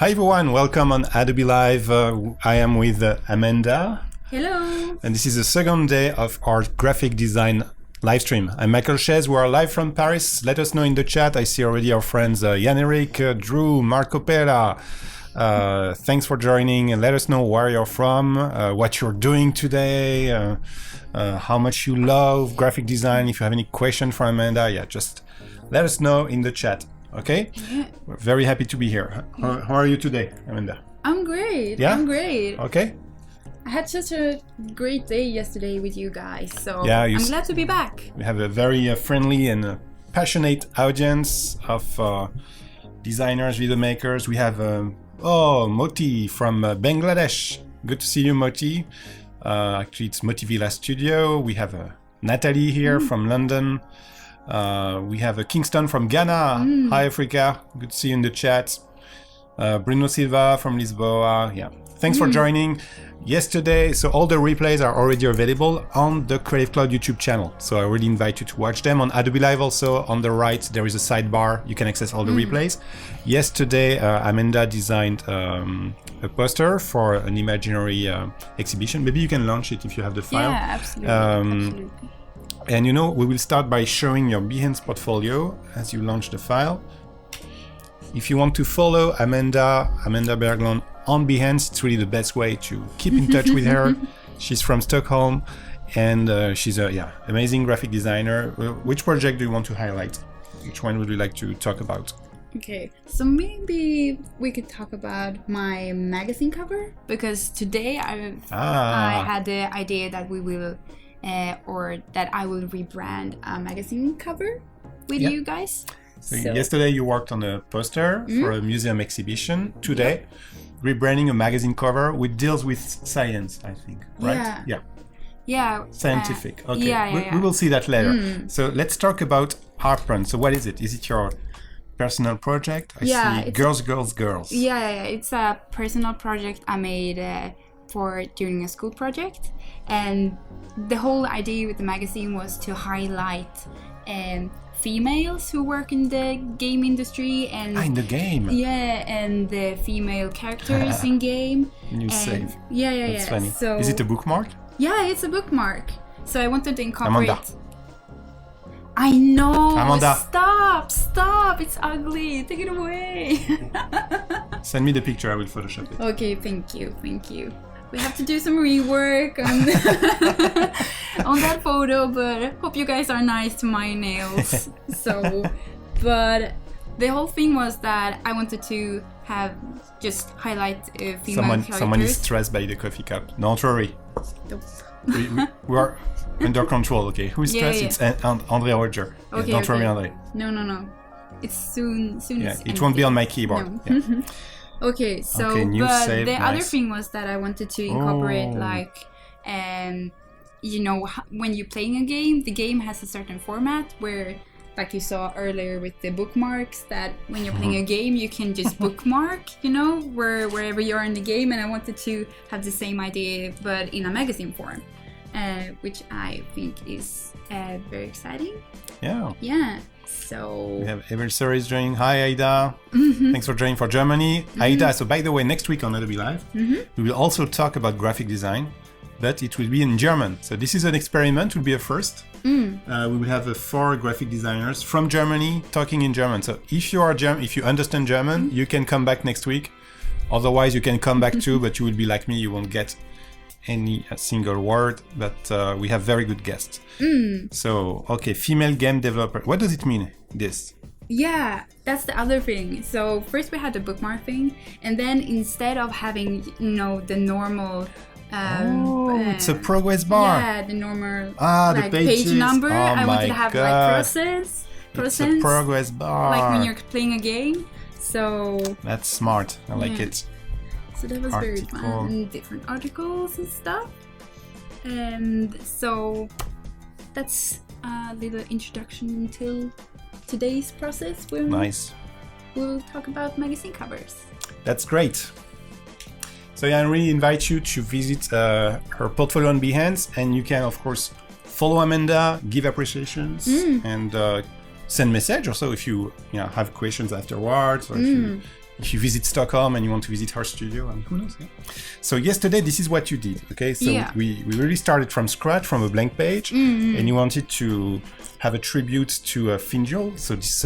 Hi everyone, welcome on Adobe Live. I am with Amanda. Hello. And this is the second day of our graphic design live stream. I'm Michael Chez. We are live from Paris. Let us know in the chat. I see already our friends Jan-Eric, Drew, Marco Pera. Thanks for joining. Let us know where you're from, what you're doing today, how much you love graphic design. If you have any question for Amanda, just let us know in the chat. Okay? Yeah. We're very happy to be here. How are you today, Amanda? I'm great. Yeah? I'm great. Okay. I had such a great day yesterday with you guys, so Yeah, I'm glad to be back. We have a very friendly and passionate audience of designers, video makers. We have Moti from Bangladesh. Good to see you, Moti. Actually, it's Moti Villa Studio. We have Natalie here from London. We have Kingston from Ghana. Hi, Africa. Good to see you in the chat. Bruno Silva from Lisboa. Yeah. Thanks for joining. Yesterday, so all the replays are already available on the Creative Cloud YouTube channel. So I really invite you to watch them. On Adobe Live also, on the right, there is a sidebar. You can access all the replays. Yesterday, Amanda designed a poster for an imaginary exhibition. Maybe you can launch it if you have the file. Yeah, absolutely. Absolutely. And we will start by showing your Behance portfolio as you launch the file. If you want to follow Amanda Berglund on Behance, it's really the best way to keep in touch with her. She's from Stockholm, and she's a amazing graphic designer. Which project do you want to highlight? Which one would you like to talk about? Okay, so maybe we could talk about my magazine cover, because today I had the idea that we will that I will rebrand a magazine cover with you guys. So yesterday you worked on a poster for a museum exhibition. Today, rebranding a magazine cover which deals with science, I think, right? Yeah. Scientific. Okay. Yeah. We will see that later. So let's talk about Heartbrand. So what is it? Is it your personal project? I see girls. Yeah. It's a personal project I made during a school project, and the whole idea with the magazine was to highlight females who work in the game industry and in the game. And the female characters in game. New save. That's funny. So is it a bookmark? Yeah, it's a bookmark. So I wanted to incorporate. Amanda. I know. Amanda. Stop! It's ugly. Take it away. Send me the picture. I will Photoshop it. Okay, thank you. We have to do some rework on on that photo, but hope you guys are nice to my nails. But the whole thing was that I wanted to just highlight female characters. Someone is stressed by the coffee cup. Don't worry. Nope. we are under control. Okay, who is stressed? Yeah. It's Andre Roger. Okay, don't worry, Andre. No. It's soon. Yeah, it's it won't be on my keyboard. No. Yeah. Okay, so save, the other nice. thing was that I wanted to incorporate when you're playing a game, the game has a certain format where, like you saw earlier with the bookmarks, that when you're playing a game you can just bookmark, wherever you are in the game, and I wanted to have the same idea but in a magazine form, which I think is very exciting. Yeah. So we have Evel Series joining. Hi, Aida. Thanks for joining for Germany. Aida, so by the way, next week on Adobe Live, we will also talk about graphic design, but it will be in German. So this is an experiment, will be a first. We will have 4 graphic designers from Germany talking in German. So if you are if you understand German, you can come back next week. Otherwise, you can come back too, but you will be like me, you won't get any single word, but we have very good guests. So, okay, female game developer. What does it mean, this? Yeah, that's the other thing. So first we had the bookmark thing, and then instead of having, the normal... it's a progress bar. Yeah, the normal the page number. I wanted to have process. It's a progress bar. Like when you're playing a game. So... That's smart. I like it. So that was very fun, and different articles and stuff. And so that's a little introduction until today's process. We'll talk about magazine covers. That's great. So I really invite you to visit her portfolio on Behance, and you can of course follow Amanda, give appreciations, and send message also if you have questions afterwards, or if you if you visit Stockholm and you want to visit her studio, and who knows. Yeah. So yesterday, this is what you did. Okay, so we really started from scratch, from a blank page, and you wanted to have a tribute to Finjul, so this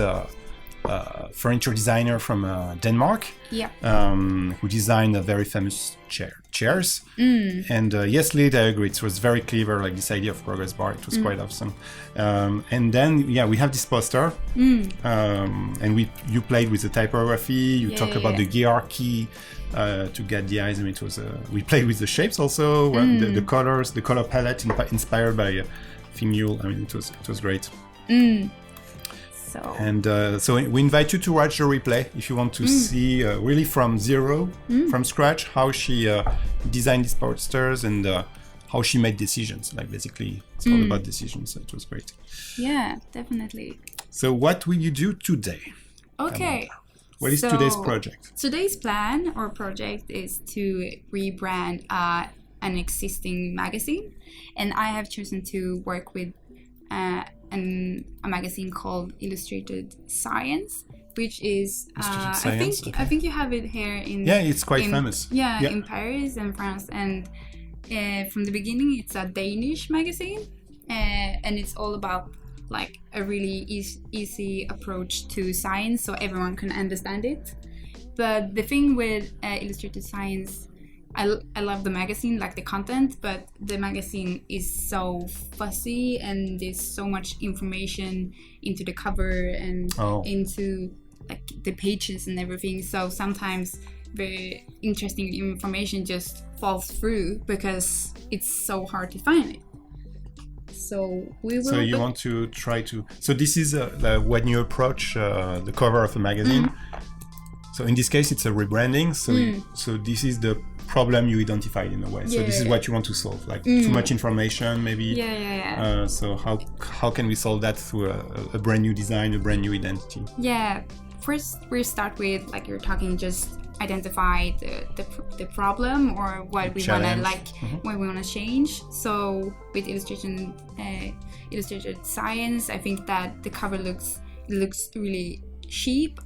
furniture designer from Denmark, who designed a very famous chairs. And yes, Lilith, I agree. It was very clever, like this idea of progress bar. It was quite awesome. And then, we have this poster, and you played with the typography. You talk about the hierarchy to get the eyes. I mean, it was we played with the shapes also, the colors, the color palette inspired by Finjul. I mean, it was great. So we invite you to watch the replay if you want to see really from zero, from scratch, how she designed these posters and how she made decisions. Like basically, it's all about decisions. So it was great. Yeah, definitely. So what will you do today? Okay. What is today's project? Today's plan or project is to rebrand an existing magazine, and I have chosen to work with a magazine called Illustrated Science, which is I think you have it here in it's quite famous. In Paris and France, and from the beginning it's a Danish magazine, and it's all about like a really easy approach to science so everyone can understand it. But the thing with Illustrated Science, I love the magazine, like the content, but the magazine is so fuzzy and there's so much information into the cover and into like the pages and everything. So sometimes very interesting information just falls through because it's so hard to find it. So we will. So you want to try to. So this is when you approach the cover of a magazine. So in this case, it's a rebranding. So this is the problem you identified in a way. So this is what you want to solve, like too much information maybe. So how can we solve that through a brand new design, a brand new identity? First we start with, like you're talking, just identify the problem or what we want to what we want to change. So with Illustrated Science, I think that the cover looks really cheap.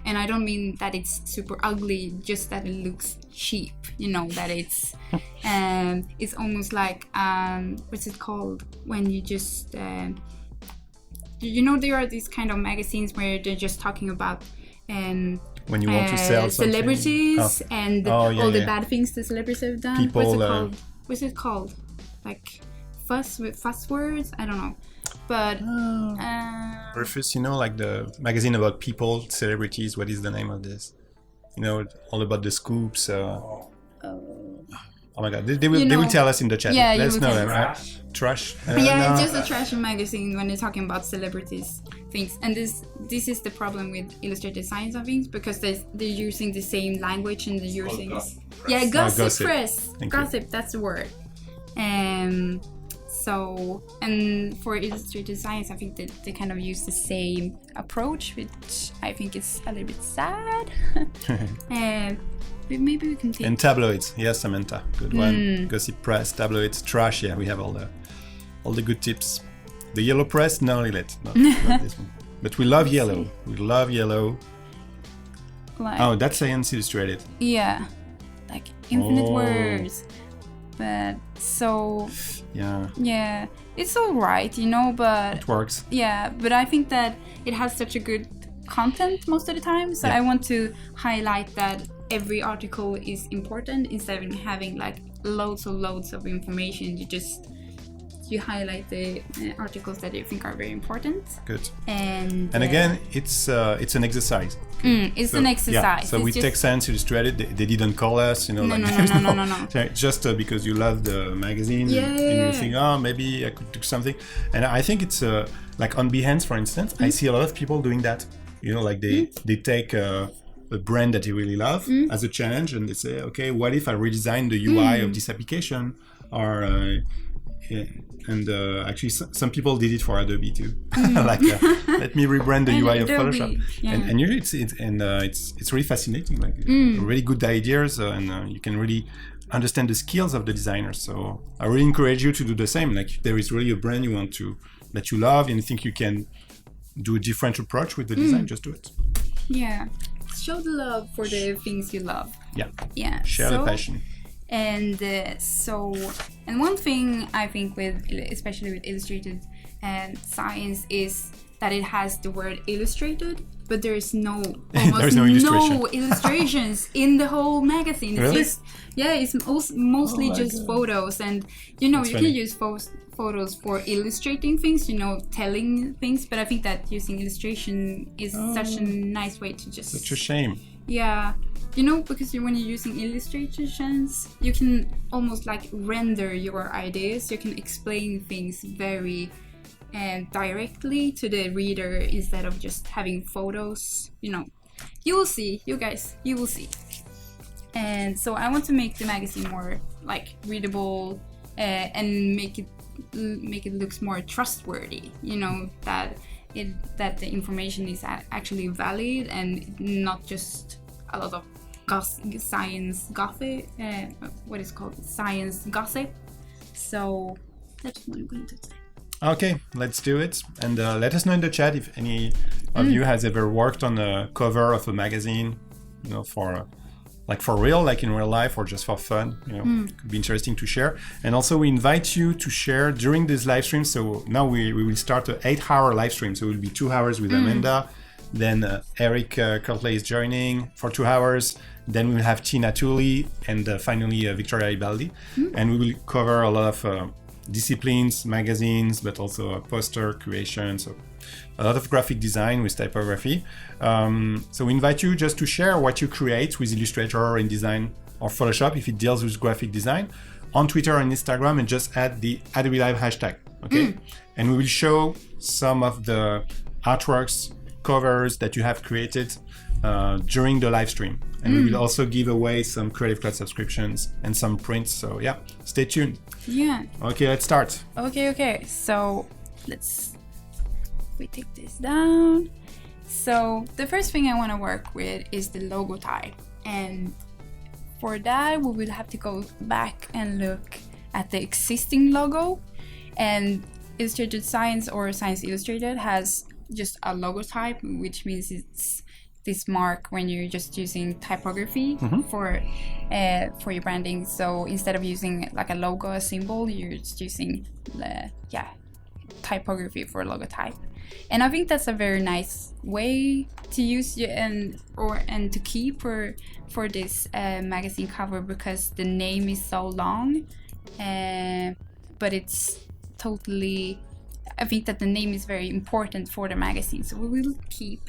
And I don't mean that it's super ugly, just that it looks cheap, that it's it's almost like what's it called when you just there are these kind of magazines where they're just talking about when you want to sell celebrities and all the bad things the celebrities have done. People, what's it called? Like fuss words? I don't know. But Rufus, like the magazine about people, celebrities. What is the name of this? All about the scoops. Oh my God! They will tell us in the chat. Yeah, let's know them. Trash. It's just a trash magazine when they're talking about celebrities things. And this is the problem with Illustrated Science of things, because they're using the same language and they're using gossip press. Gossip, that's the word. So, and for Illustrated Science, I think that they kind of use the same approach, which I think is a little bit sad. But maybe we can take... And tabloids, yes, Samantha, good one. Gossip press, tabloids, trash, we have all the good tips. The yellow press, no, not this one. But we love yellow. We love yellow. That's Science Illustrated. Yeah, like infinite words. But so... Yeah, it's all right, but... It works. Yeah, but I think that it has such a good content most of the time. So I want to highlight that every article is important instead of having like loads of information. You highlight the articles that you think are very important. Good. And again, it's an exercise. It's an exercise. Yeah. So we take Science Illustrated. They didn't call us, No. Just because you love the magazine and you think, maybe I could do something. And I think it's like on Behance, for instance, I see a lot of people doing that. Like they take a brand that they really love as a challenge, and they say, okay, what if I redesign the UI of this application? Or actually, some people did it for Adobe too. Like, let me rebrand the UI of Photoshop. Yeah. And usually it's really fascinating. Like really good ideas, and you can really understand the skills of the designers. So I really encourage you to do the same. Like, if there is really a brand that you love, and you think you can do a different approach with the design, just do it. Yeah. show the love for the things you love. Yeah. Share the passion. And and one thing I think especially with illustrated science is that it has the word illustrated, but there's almost no illustrations in the whole magazine. It's really? It's mostly just photos, and you can use photos for illustrating things, telling things, but I think that using illustration is such a nice way to just... Such a shame. Yeah, because when you're using illustrations, you can almost like render your ideas. You can explain things very directly to the reader instead of just having photos. You will see, you guys, you will see. And so I want to make the magazine more like readable and make it looks more trustworthy. That the information is actually valid and not just a lot of science gossip. What is called science gossip. So that's what I'm going to say. Okay, let's do it. And let us know in the chat if any of you has ever worked on the cover of a magazine, for real, like in real life, or just for fun. Could be interesting to share. And also we invite you to share during this live stream. So now we will start an 8-hour live stream. So it will be 2 hours with Amanda. Then Eric Kirtley is joining for 2 hours. Then we will have Tina Tooley and finally Victoria Ibaldi. And we will cover a lot of disciplines, magazines, but also poster creation. So a lot of graphic design with typography. So we invite you just to share what you create with Illustrator or InDesign or Photoshop if it deals with graphic design on Twitter and Instagram, and just add the Adobe Live hashtag. Okay. And we will show some of the artworks, covers that you have created during the live stream. And we will also give away some Creative Cloud subscriptions and some prints. So yeah, stay tuned. Yeah. Okay, let's start. Okay. So we take this down. So the first thing I want to work with is the logo type. And for that, we will have to go back and look at the existing logo. And Illustrated Science or Science Illustrated has just a logo type, which means it's this mark when you're just using typography for your branding. So instead of using like a logo, a symbol, you're just using typography for logo type. And I think that's a very nice way to use and to keep for this magazine cover, because the name is so long, but it's totally... I think that the name is very important for the magazine, so we will keep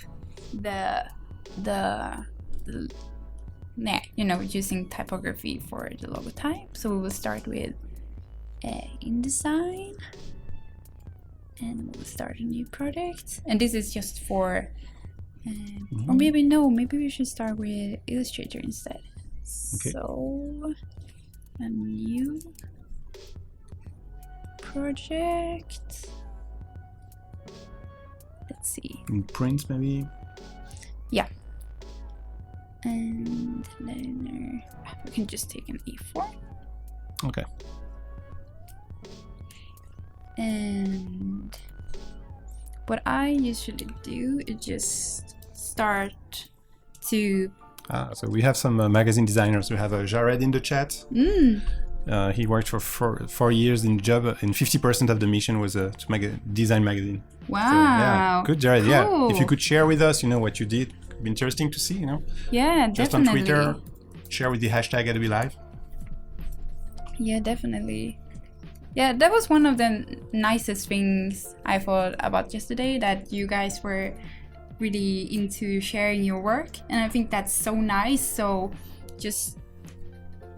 using typography for the logo type. So we will start with InDesign, and we'll start a new project. And this is just for, or maybe we should start with Illustrator instead. Okay. So a new project. Let's see. Print maybe? Yeah. And then we can just take an E4. Okay. And what I usually do is just start to... So we have some magazine designers. We have Jared in the chat. He worked for 4 years in the job, and 50% of the mission was to make a design magazine. Wow. So, yeah, good, Jared. Cool. Yeah. If you could share with us, what you did, it'd be interesting to see, Yeah, just definitely. on Twitter, share with the hashtag Adobe Live. Yeah, definitely. Yeah, that was one of the nicest things I thought about yesterday, that you guys were really into sharing your work. And I think that's so nice. So just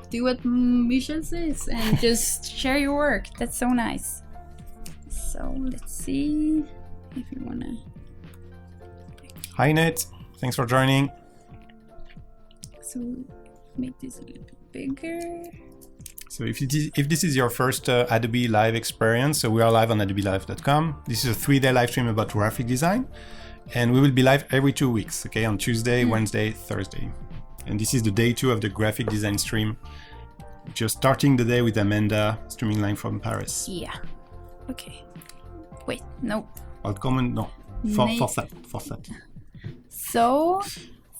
do what Michelle says and just share your work. That's so nice. So let's see if you want to... Hi, Nate. Thanks for joining. So make this a little bit bigger. So if this is your first Adobe Live experience, so we are live on adobelive.com. This is a 3-day live stream about graphic design, and we will be live every 2 weeks, okay, on Tuesday, Wednesday, Thursday. And this is the day 2 of the graphic design stream. Just starting the day with Amanda, streaming live from Paris. Yeah. Okay. Wait, no. Welcome, no. For that. So,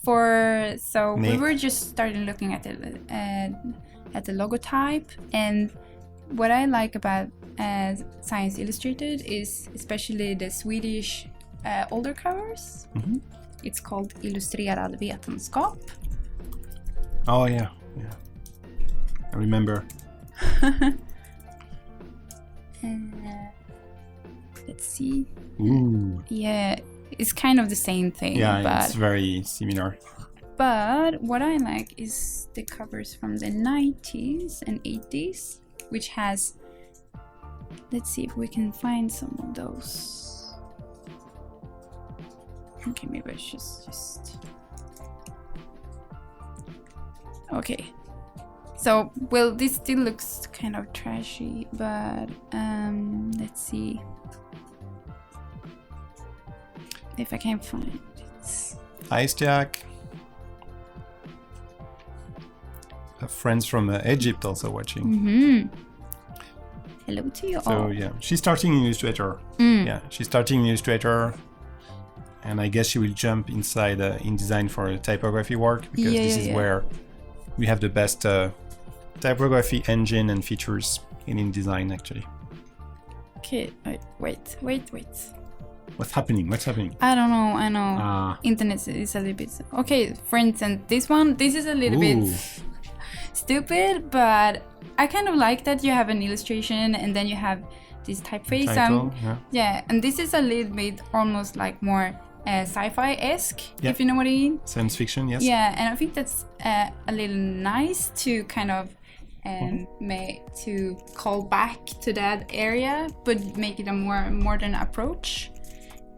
We were just starting looking at the logotype, and what I like about Science Illustrated is especially the Swedish older covers. Mm-hmm. It's called Illustrerad vetenskap. Oh yeah. I remember. Let's see. Ooh. Yeah, it's kind of the same thing. Yeah, but it's very similar. But what I like is the covers from the 90s and 80s, which has... Let's see if we can find some of those. Okay, maybe I should just... Okay. So, well, this still looks kind of trashy, but let's see if I can find it. Ice Jack. Friends from Egypt also watching. Mm-hmm. Hello to you all. So yeah, she's starting in Illustrator. Yeah, she's starting in Illustrator, and I guess she will jump inside InDesign for typography work, because this is where we have the best typography engine and features in InDesign actually. Okay, wait. What's happening? I don't know. I know. Internet is a little bit... Okay, for instance, this is a little bit stupid, but I kind of like that you have an illustration and then you have this typeface. And this is a little bit almost like more sci-fi-esque, if you know what I mean. Science fiction, yes. Yeah, and I think that's a little nice to kind of to call back to that area, but make it a more modern approach.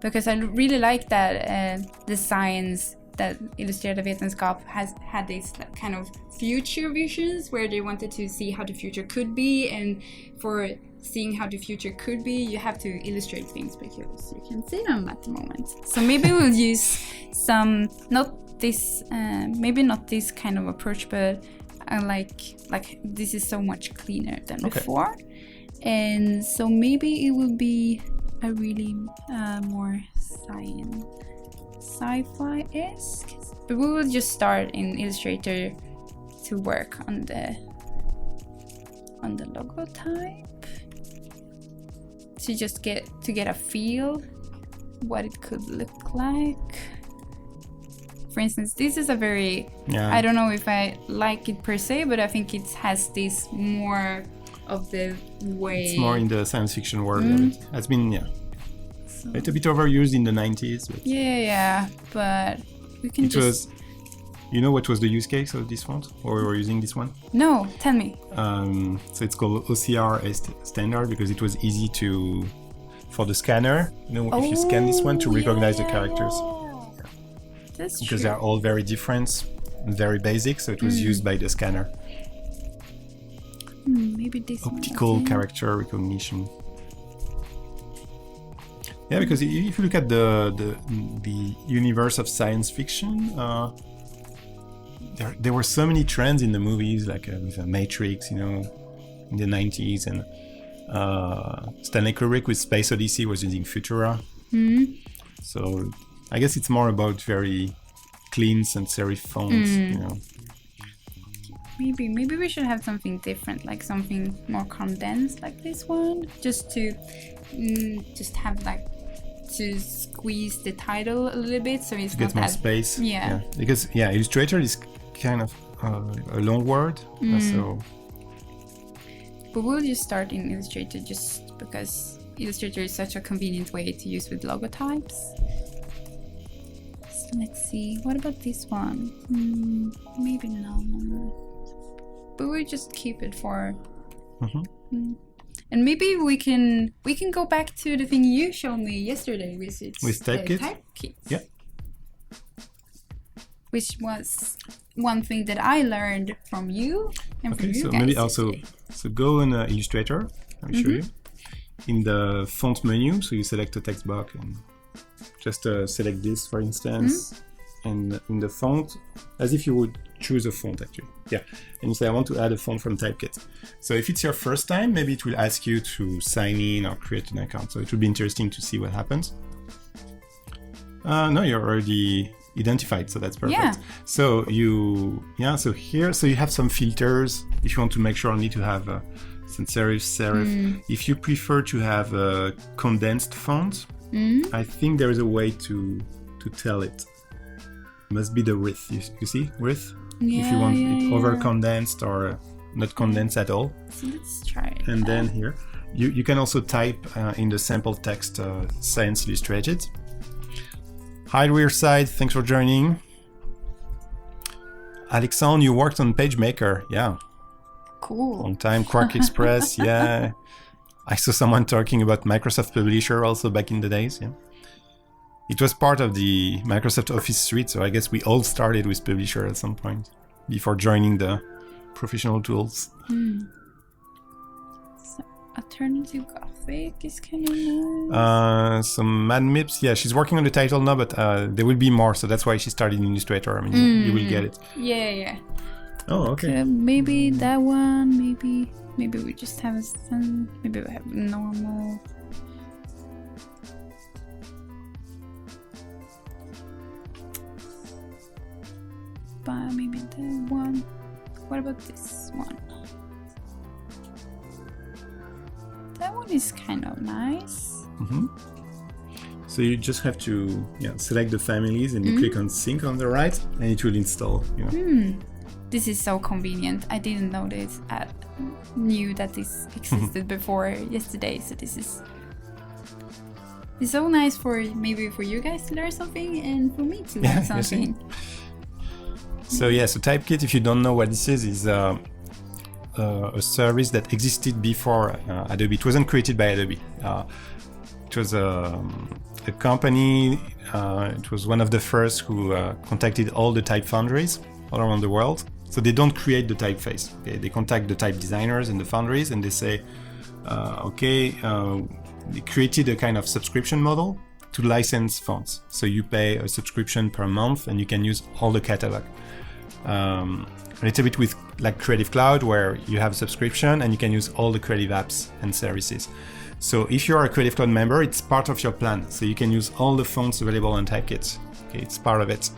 Because I really like that the science that Illustrerad vetenskap has had these kind of future visions where they wanted to see how the future could be, and for seeing how the future could be, you have to illustrate things because you can see them at the moment. So maybe we'll use some, maybe not this kind of approach, but I like this is so much cleaner than before, and so maybe it will be a really more sci-fi-esque. But we will just start in Illustrator to work on the logotype to just get a feel what it could look like. For instance, this is a very I don't know if I like it per se, but I think it has this more of the way. It's more in the science fiction world. It has been a little bit overused in the 90s. But but we can you know what was the use case of this font? Or we were using this one? No, tell me. So it's called OCR standard because it was easy for the scanner, if you scan this one, to recognize the characters. That's because true. they're all very different, very basic, so it was used by the scanner. Maybe this optical character recognition. Yeah, because if you look at the universe of science fiction, there were so many trends in the movies, like with Matrix, in the 90s, and Stanley Kubrick with Space Odyssey was using Futura. So I guess it's more about very clean sans serif fonts. Maybe we should have something different, like something more condensed, like this one, just to have to squeeze the title a little bit, so it's to get more space. Yeah, because Illustrator is kind of a long word, so. But we'll just start in Illustrator just because Illustrator is such a convenient way to use with logotypes. So let's see, what about this one? Maybe no. But we'll just keep it for. And maybe we can go back to the thing you showed me yesterday, with Typekit. Yeah. Which was one thing that I learned from you and from you so guys. Maybe also go in Illustrator. I'll show you in the font menu. So you select a text box and just select this, for instance, and in the font, as if you would choose a font actually. Yeah, and you say I want to add a font from Typekit. So if it's your first time, maybe it will ask you to sign in or create an account. So it will be interesting to see what happens. No, you're already identified, so that's perfect. Yeah. So so here, so you have some filters if you want to make sure only to have sans serif. If you prefer to have a condensed font, I think there is a way to tell it. Must be the width. You see width? If you want it over condensed or not condensed at all. So let's try it. And then here, you can also type in the sample text Science Illustrated. Hi Rearside, thanks for joining. Alexandre, you worked on PageMaker, yeah. Cool. Long time, Quark Express, yeah. I saw someone talking about Microsoft Publisher also back in the days, yeah. It was part of the Microsoft Office suite, so I guess we all started with Publisher at some point before joining the professional tools. So, alternative graphic is kind of nice. Some Mad Mips, yeah, she's working on the title now, but there will be more, so that's why she started in Illustrator. I mean, you will get it. Yeah. Oh, okay. Maybe that one, maybe we just have maybe we have normal. But maybe that one. What about this one? That one is kind of nice. So you just have to select the families and you click on sync on the right and it will install. This is so convenient. I didn't know this. I knew that this existed before yesterday. So this is so nice for maybe for you guys to learn something and for me to learn something. So Typekit, if you don't know what this is a service that existed before Adobe. It wasn't created by Adobe. It was a company. It was one of the first who contacted all the type foundries all around the world. So they don't create the typeface. Okay? They contact the type designers and the foundries, and they say, they created a kind of subscription model to license fonts. So you pay a subscription per month, and you can use all the catalog. A little bit with like Creative Cloud, where you have a subscription and you can use all the creative apps and services. So if you are a Creative Cloud member, it's part of your plan. So you can use all the fonts available on Typekit. Okay, it's part of it.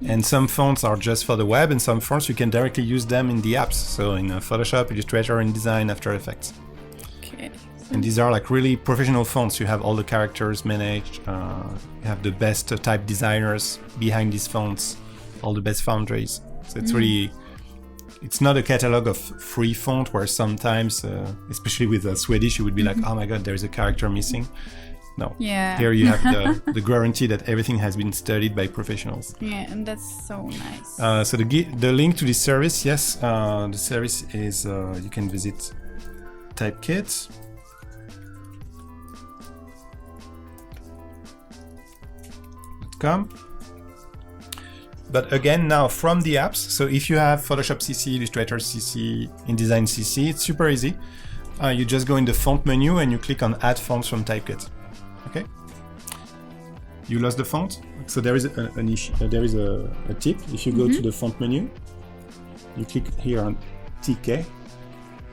And some fonts are just for the web, and some fonts you can directly use them in the apps. So in Photoshop, Illustrator, InDesign, After Effects. Okay. And these are like really professional fonts. You have all the characters managed. You have the best type designers behind these fonts. All the best foundries. So it's really, it's not a catalog of free font where sometimes, especially with Swedish, you would be like, oh my god, there's a character missing. No. Yeah. Here you have the guarantee that everything has been studied by professionals. Yeah, and that's so nice. So the link to this service, the service is, you can visit typekit.com. But again, now from the apps, so if you have Photoshop CC, Illustrator CC, InDesign CC, it's super easy. You just go in the font menu and you click on Add Fonts from Typekit. Okay. You lost the font, so there is an issue. There is a tip. If you go to the font menu, you click here on TK,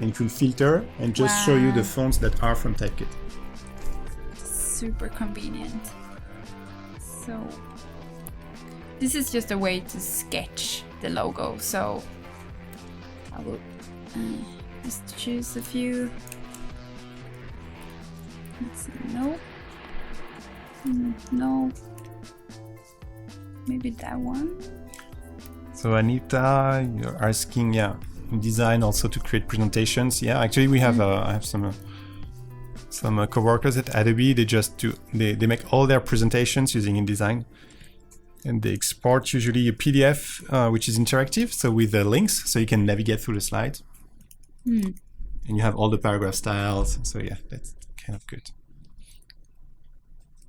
and it will filter and just show you the fonts that are from Typekit. Super convenient. So. This is just a way to sketch the logo, so I will just choose a few. Let's see, no, maybe that one. So Anita, you're asking, InDesign also to create presentations. Yeah, actually we have I have some coworkers at Adobe. They make all their presentations using InDesign. And they export usually a PDF, which is interactive, so with the links, so you can navigate through the slides. And you have all the paragraph styles, so yeah, that's kind of good.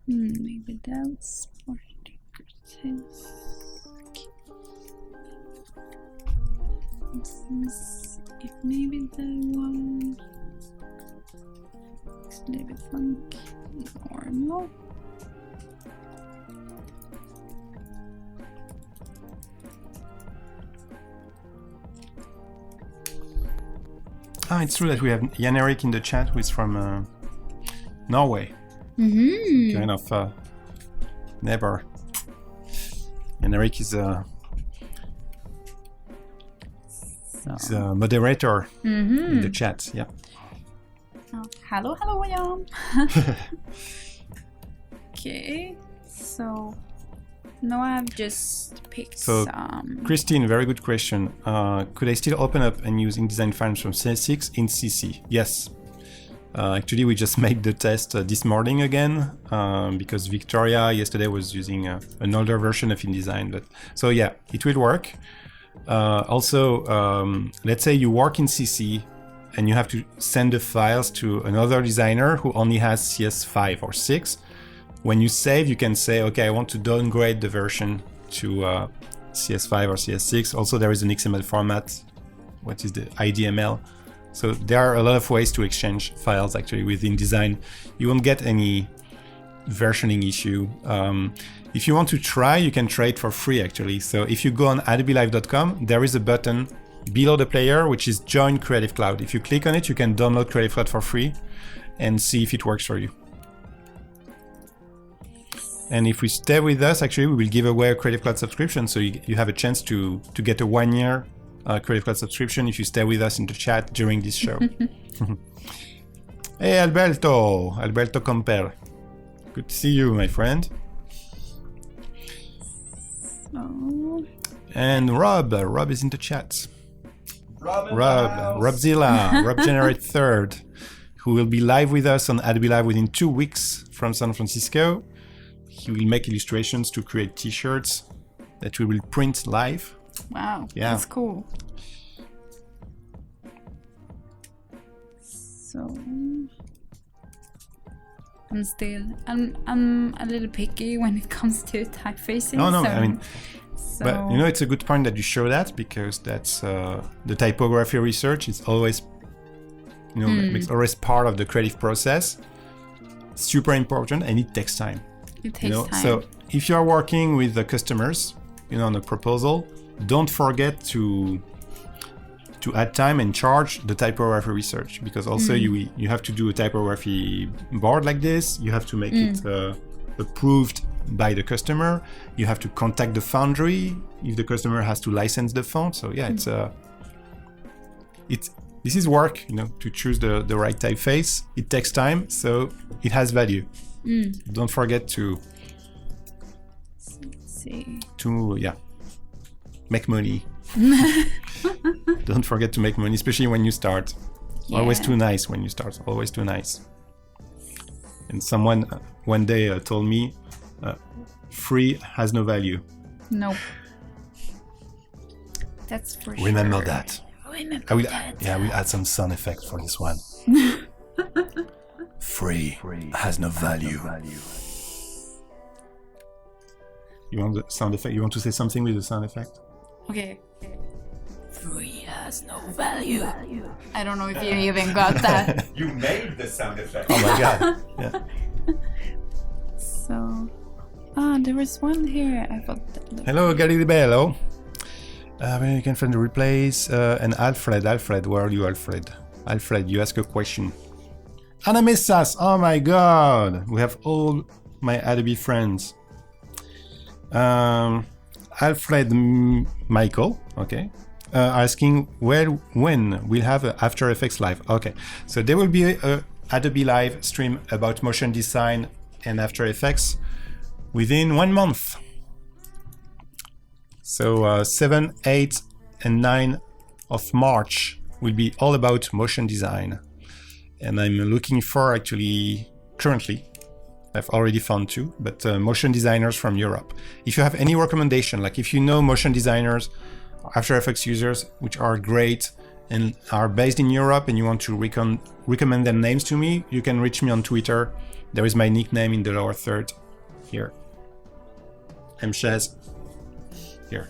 Maybe that's more decorative. Let's see if maybe that one looks a little bit funky. Normal. It's true that we have Jan Erik in the chat, who is from Norway. Mm-hmm. Kind of neighbor. And Eric is he's a moderator in the chat. Yeah. Oh, hello, William. Okay, so now I've just picked some. Christine, very good question. Could I still open up and use InDesign files from CS6 in CC? Yes. Actually, we just made the test this morning again because Victoria yesterday was using an older version of InDesign. But so yeah, it will work. Also, let's say you work in CC and you have to send the files to another designer who only has CS5 or 6. When you save, you can say, okay, I want to downgrade the version to CS5 or CS6. Also, there is an XML format. What is the IDML? So there are a lot of ways to exchange files actually with InDesign. You won't get any versioning issue. If you want to try, you can try it for free actually. So if you go on adobelive.com, there is a button below the player which is Join Creative Cloud. If you click on it, you can download Creative Cloud for free and see if it works for you. And if we stay with us, actually, we will give away a Creative Cloud subscription. So you have a chance to get a 1-year Creative Cloud subscription if you stay with us in the chat during this show. Hey, Alberto Comper. Good to see you, my friend. So... And Rob is in the chat. Robzilla, Rob Generate 3rd, who will be live with us on Adobe Live within 2 weeks from San Francisco. He will make illustrations to create t-shirts that we will print live. Wow, yeah. That's cool. So I'm a little picky when it comes to typefaces. No, so, I mean, but you know, it's a good point that you show that because that's the typography research is always, you know, it's always part of the creative process. Super important, and it takes time. It takes time. So if you are working with the customers, you know, on a proposal, don't forget to add time and charge the typography research, because also you have to do a typography board like this. You have to make it approved by the customer. You have to contact the foundry if the customer has to license the font. So yeah, this is work, you know, to choose the right typeface. It takes time, so it has value. Don't forget to make money. Don't forget to make money, especially when you start. Yeah. Always too nice when you start. Always too nice. And someone one day told me, free has no value. No. That's for sure. Remember that. Remember that. Yeah, we'll add some sound effect for this one. Free has no value. You want the sound effect? You want to say something with the sound effect? Okay. Free has no value. I don't know if you even got that. You made the sound effect. Oh my god. Yeah. So, there was one here. I thought. Hello, Galileo. Where you can find the replays. And Alfred, where are you, Alfred? Alfred, you ask a question. Anna Messas, oh my god. We have all my Adobe friends. Alfred Michael, okay, asking when we'll have After Effects Live. Okay, so there will be a Adobe Live stream about motion design and After Effects within 1 month. So 7, 8, and 9 of March will be all about motion design. And I'm looking for currently, I've already found 2, but motion designers from Europe. If you have any recommendation, like if you know motion designers, After Effects users, which are great and are based in Europe, and you want to recommend their names to me, you can reach me on Twitter. There is my nickname in the lower third here. Mshez. Here.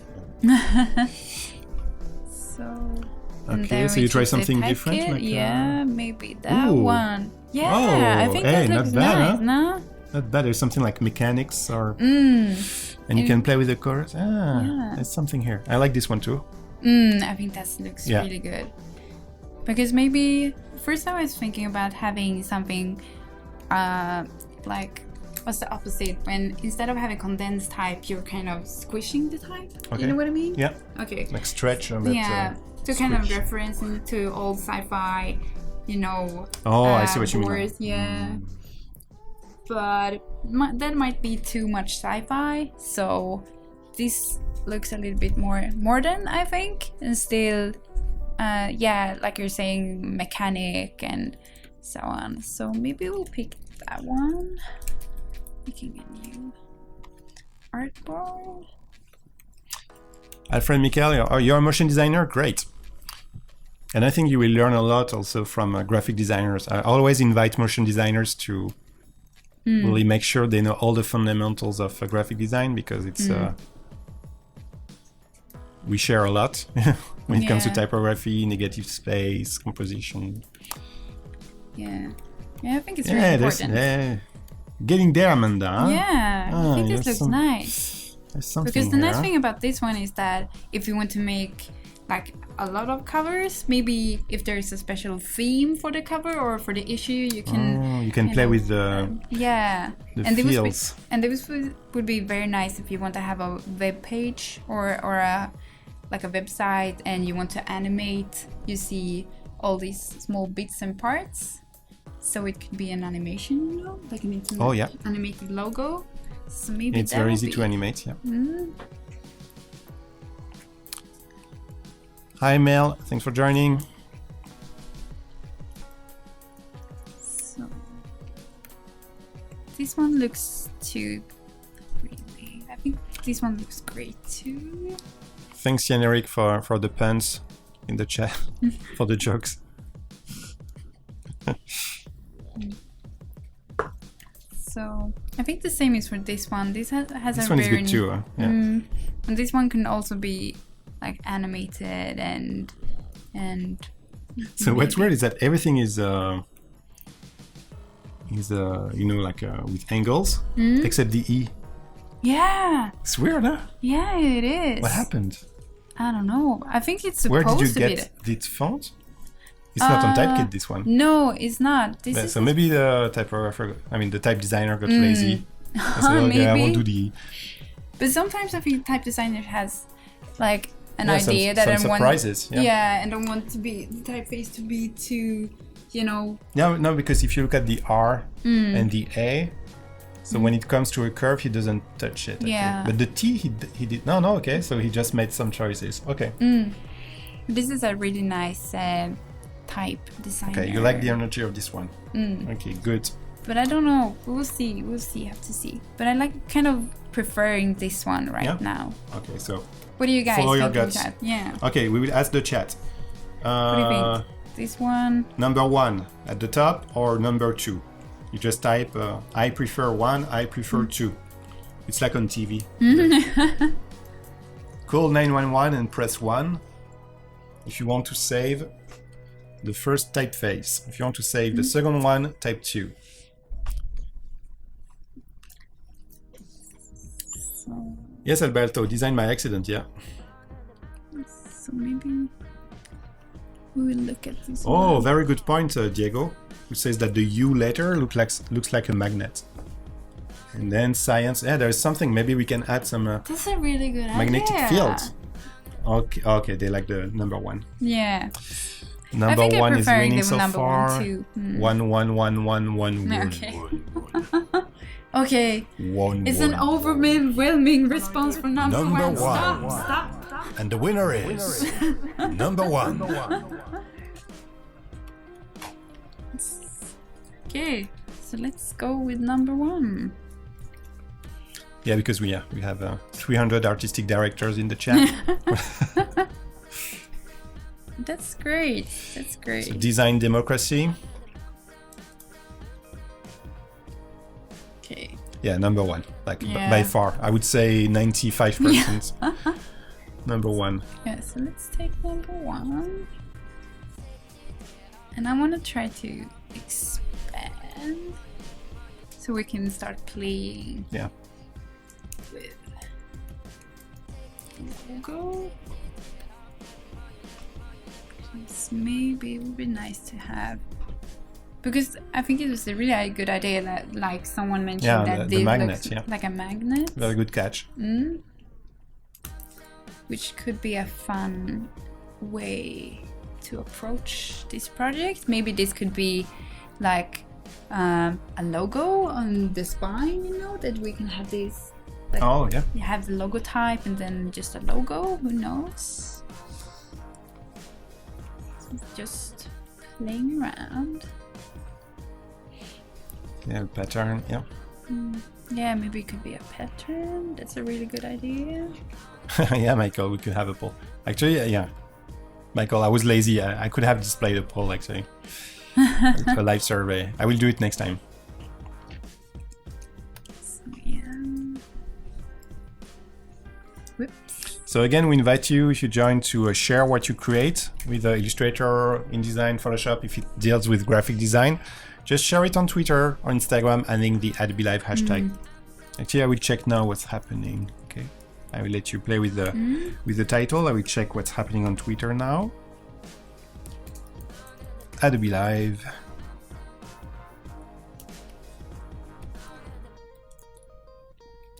Okay, so you try something different? Like, yeah, maybe that one. Yeah, I think that looks nice, no? Not bad. There's something like mechanics or... And you can play with the chorus. There's something here. I like this one too. I think that looks really good. Because maybe... First I was thinking about having something like what's the opposite? When instead of having condensed type, you're kind of squishing the type. Okay. You know what I mean? Yeah. Okay. Like stretch a bit. Yeah. To kind of squish. reference into old sci-fi, you know. Oh, I see what you mean. boards, yeah. But that might be too much sci-fi. So this looks a little bit more modern, I think, and still, yeah, like you're saying, mechanic and so on. So maybe we'll pick that one. Making a new artboard. Alfred Michael, you're a motion designer? Great. And I think you will learn a lot also from graphic designers. I always invite motion designers to really make sure they know all the fundamentals of graphic design, because it's we share a lot when it comes to typography, negative space, composition. Yeah, I think it's really important. Getting there, Amanda. Huh? Yeah, I think this looks nice. There's something because the here. nice thing about this one is that if you want to make like a lot of covers, maybe if there's a special theme for the cover or for the issue, you can play with the the feels. This would be very nice if you want to have a web page or a like a website and you want to animate. You see all these small bits and parts, so it could be an animation, you know, like an animated logo. So maybe it's very easy to animate. Yeah. Hi Mel, thanks for joining. So this one looks too really. I think this one looks great too. Thanks Jan Eric for the puns in the chat for the jokes. So I think the same is for this one. This has this a one very is good too. Yeah. And this one can also be like animated and. So what's weird is that everything is you know, like with angles except the E. Yeah. It's weird, huh? Yeah, it is. What happened? I don't know. I think it's supposed Where did you to be. get this font? It's not on Typekit, this one. No, it's not. So maybe the the type designer got lazy. And said, maybe. I won't do the E. But sometimes I think type designer has like an idea that some surprises. And don't want to be the typeface to be too, you know. No, because if you look at the R and the A, so when it comes to a curve, he doesn't touch it. Yeah. But the T, he did. No, okay. So he just made some choices. Okay. This is a really nice type designer. Okay, you like the energy of this one. Okay, good. But I don't know. We'll see. Have to see. But I like kind of preferring this one now. Okay, so what do you guys follow your think of guts. that? Yeah. Okay, we will ask the chat. What do you think? This one? Number 1 at the top or number 2? You just type I prefer 1, I prefer 2. It's like on TV. Call 911 and press 1 if you want to save the first typeface. If you want to save the second one, type 2. So, Yes, Alberto, designed by accident, yeah. so maybe we will look at this Oh, one. very good point, Diego, who says that the U letter looks like a magnet. And then science, there's something, maybe we can add some That's a really good magnetic idea. fields. Okay, they like the number 1. Yeah. Number 1 is winning so number far. 1 too. 1, 1, 1, 1, 1, Okay. Okay. One, It's one, an overwhelming response for number Number 1. one. Stop. And the winner is number 1. Okay. So let's go with number 1. Yeah, because we have 300 artistic directors in the chat. That's great. So design democracy. Okay. Yeah, number 1. By far. I would say 95%. Number 1. Yeah, so let's take number 1. And I want to try to expand so we can start playing. Yeah. With logo. Maybe it would be nice to have Because I think it was a really good idea that, like, someone mentioned Yeah, that the this magnet, looks yeah. like a magnet. Very good catch. Which could be a fun way to approach this project. Maybe this could be like a logo on the spine, you know, that we can have this. Like, Oh, yeah. you have the logo type and then just a logo. Who knows? Just playing around. Yeah, pattern, yeah. Yeah, maybe it could be a pattern. That's a really good idea. Yeah, Michael, we could have a poll. Actually, yeah. Michael, I was lazy. I could have displayed a poll, actually. It's a live survey. I will do it next time. So, yeah. Whoops. So again, we invite you, if you join, to share what you create with Illustrator, InDesign, Photoshop, if it deals with graphic design. Just share it on Twitter or Instagram, adding the Adobe Live hashtag. Actually, I will check now what's happening. Okay, I will let you play with the title. I will check what's happening on Twitter now. Adobe Live.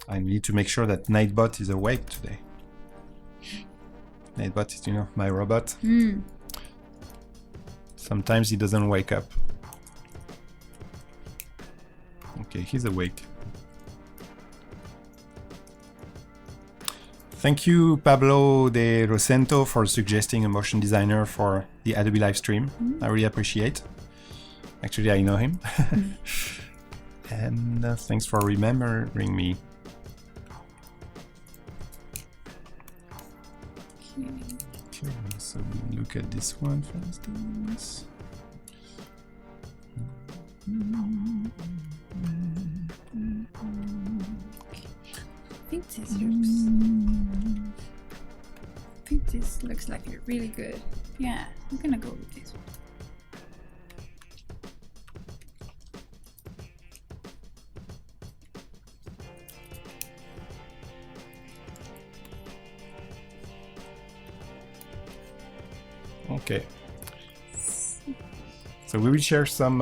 I need to make sure that Nightbot is awake today. Nightbot is, you know, my robot. Sometimes he doesn't wake up. Okay, he's awake. Thank you, Pablo de Rosento, for suggesting a motion designer for the Adobe live stream. I really appreciate. Actually, I know him. And thanks for remembering me. Okay, so we look at this one, for instance. I think this looks like a really good. Yeah, I'm gonna go with this one. Okay. So we will share some.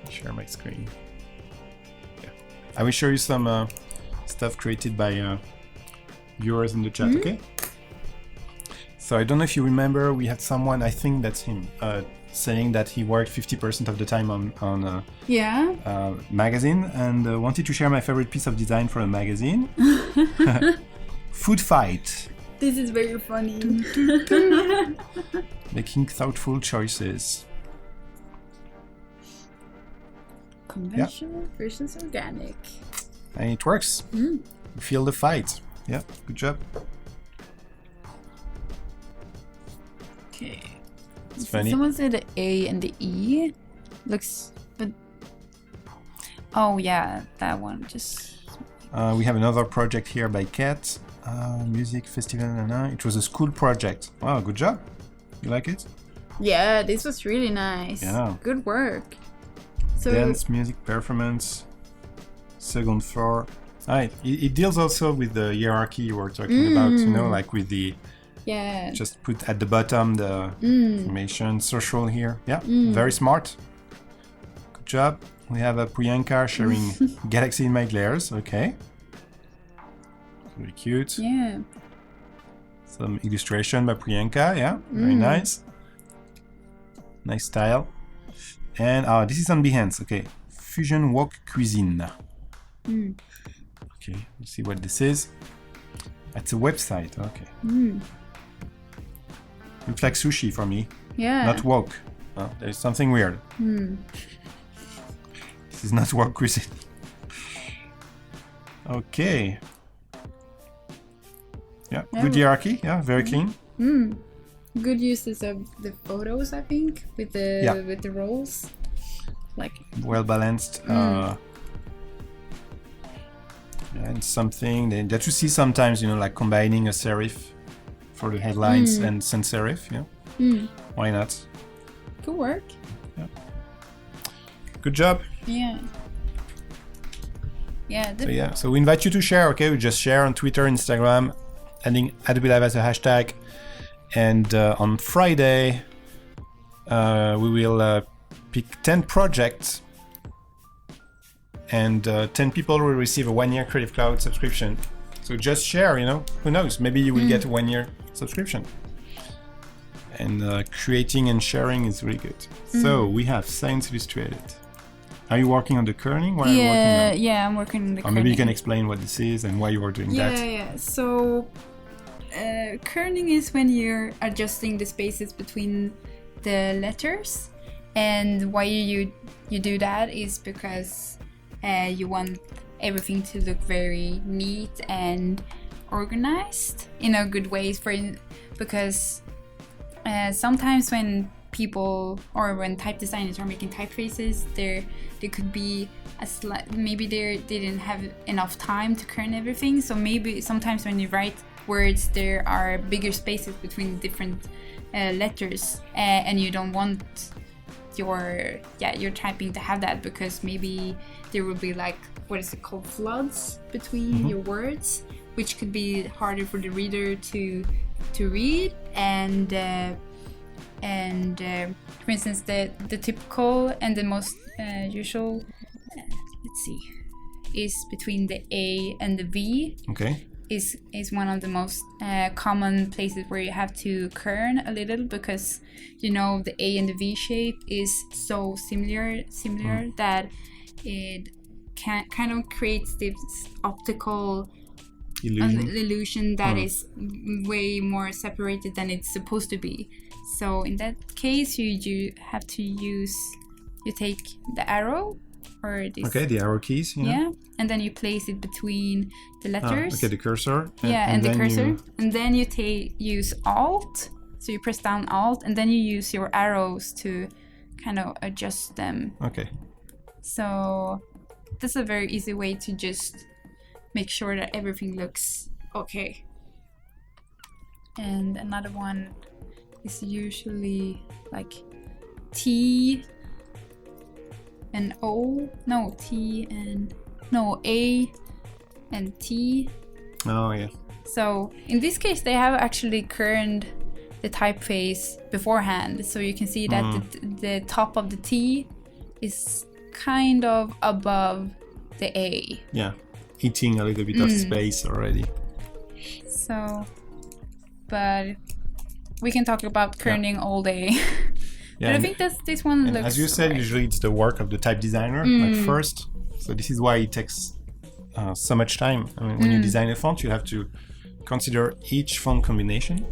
Share my screen. Yeah. I will show you some stuff created by viewers in the chat. Okay. So I don't know if you remember, we had someone, I think that's him, saying that he worked 50% of the time on magazine and wanted to share my favorite piece of design for a magazine. Food fight. This is very funny. Making thoughtful choices. Conventional versus organic. And it works. You feel the fight. Yeah, good job. Okay. It's funny. Someone said the A and the E looks, but oh yeah, that one just. We have another project here by Kat. Music festival. It was a school project. Wow, good job. You like it? Yeah, this was really nice. Yeah. Good work. So dance, music, performance, second floor. It deals also with the hierarchy you were talking about, you know, like with the just put at the bottom the information, social here. Yeah, very smart. Good job. We have a Priyanka sharing Galaxy in my glares. Okay. Very cute. Yeah. Some illustration by Priyanka. Yeah, very nice. Nice style. And this is on Behance. Okay, Fusion Wok Cuisine. Okay, let's see what this is. It's a website. Okay. Looks like sushi for me. Yeah. Not wok. There's something weird. This is not wok cuisine. Okay. Yeah, good hierarchy. Yeah, very clean. Good uses of the photos, I think, with the roles. Like well balanced. And something that you see sometimes, you know, like combining a serif for the headlines and sans serif. Yeah. Why not? Good work. Yeah. Good job. Yeah. Yeah. So we invite you to share. Okay, we just share on Twitter, Instagram, adding Adobe Live as a hashtag. And on Friday, we will pick 10 projects, and 10 people will receive a 1-year Creative Cloud subscription. So just share, who knows, maybe you will get a 1-year subscription. And creating and sharing is really good. So we have Science Illustrated. Are you working on the kerning? What are you working on? Yeah, I'm working on the kerning. Or maybe you can explain what this is and why you are doing that. Yeah. So kerning is when you're adjusting the spaces between the letters, and why you do that is because you want everything to look very neat and organized in a good way. Because sometimes when people or when type designers are making typefaces, there could be maybe they didn't have enough time to kern everything. So maybe sometimes when you write words, there are bigger spaces between different letters, and you don't want your typing to have that, because maybe there will be what is it called, floods between your words, which could be harder for the reader to read. And for instance, the typical and the most usual, let's see, is between the A and the V. Okay. Is one of the most common places where you have to kern a little, because the A and the V shape is so similar that it kind of creates this optical illusion that is way more separated than it's supposed to be. So in that case, you have to you take the arrow or this. Okay, the arrow keys. Yeah, and then you place it between the letters. Okay, the cursor. And the cursor. And then you use Alt. So you press down Alt, and then you use your arrows to kind of adjust them. Okay. So that's a very easy way to just make sure that everything looks okay. And another one is usually like T and O. No, A and T. Oh, yeah. So in this case, they have actually kerned the typeface beforehand. So you can see that the top of the T is kind of above the A. Yeah, eating a little bit of space already. So, but we can talk about kerning all day. Yeah, but I think this one looks. As you said, usually it's the work of the type designer at first. So this is why it takes so much time. I mean, when you design a font, you have to consider each font combination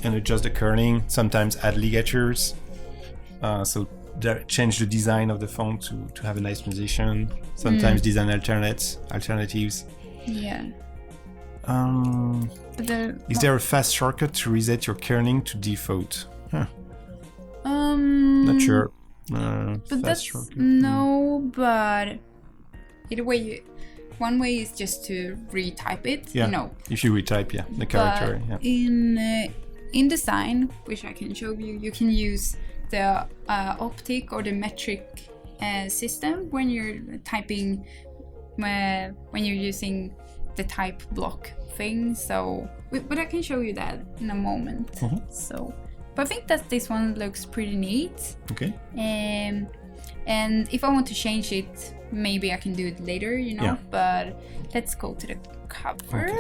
and adjust the kerning. Sometimes add ligatures. So change the design of the font to have a nice transition. Sometimes design alternatives. Yeah. Is there a fast shortcut to reset your kerning to default? Not sure. But that's shortcut. No, but either way, one way is just to retype it. Yeah. If you retype, the character. But in InDesign, which I can show you, you can use the optic or the metric system when you're typing, when you're using the type block thing. So, but I can show you that in a moment. So, but I think that this one looks pretty neat. Okay. And if I want to change it, maybe I can do it later, Yeah. But let's go to the cover.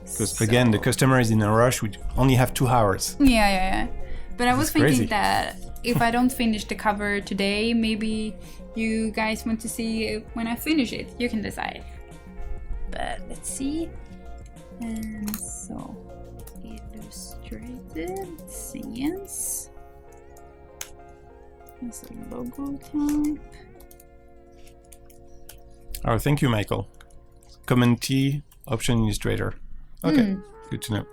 Because again, the customer is in a rush. We only have 2 hours. Yeah. But I was thinking that if I don't finish the cover today, maybe you guys want to see it when I finish it. You can decide. But let's see. And so, Illustrated Science. There's a logo type. Oh, thank you, Michael. Command T, Option Illustrator. Okay, good to know.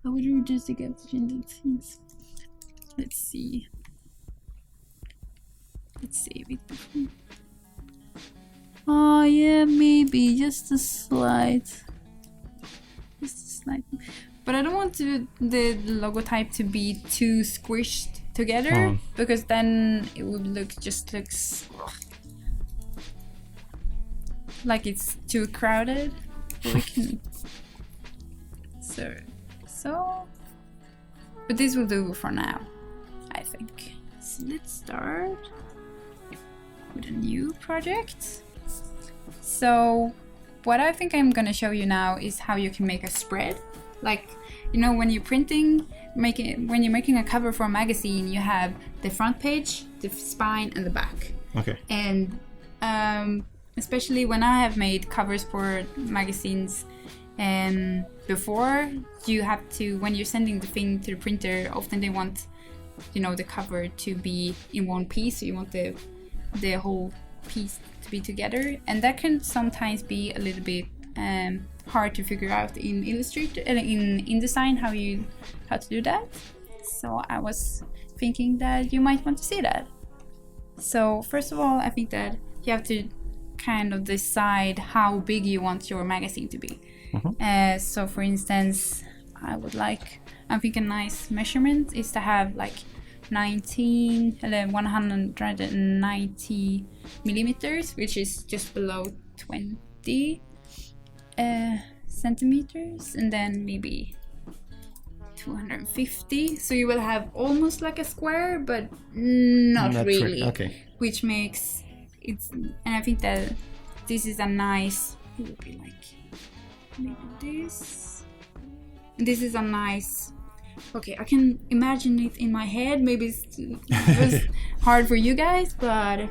I would you just get things. Let's see. Let's save it. Oh yeah, maybe just a slight. But I don't want the logo type to be too squished together, because then it would looks like it's too crowded. We can so But this will do for now, I think. So let's start with a new project. So what I think I'm gonna show you now is how you can make a spread. Like, you know, when you're printing, when you're making a cover for a magazine, you have the front page, the spine, and the back. Okay. And especially when I have made covers for magazines before, you have to, when you're sending the thing to the printer, often they want, you know, the cover to be in one piece, so you want the whole piece to be together, and that can sometimes be a little bit hard to figure out in Illustrator and in InDesign how to do that. So I was thinking that you might want to see that. So first of all, I think that you have to kind of decide how big you want your magazine to be. So for instance, I think a nice measurement is to have like 190 millimeters, which is just below 20 centimeters, and then maybe 250. So you will have almost like a square, but not really. Okay. Which makes it's, and I think that this is a nice, it would be like maybe this. This is a nice, okay, I can imagine it in my head. Maybe it was hard for you guys, but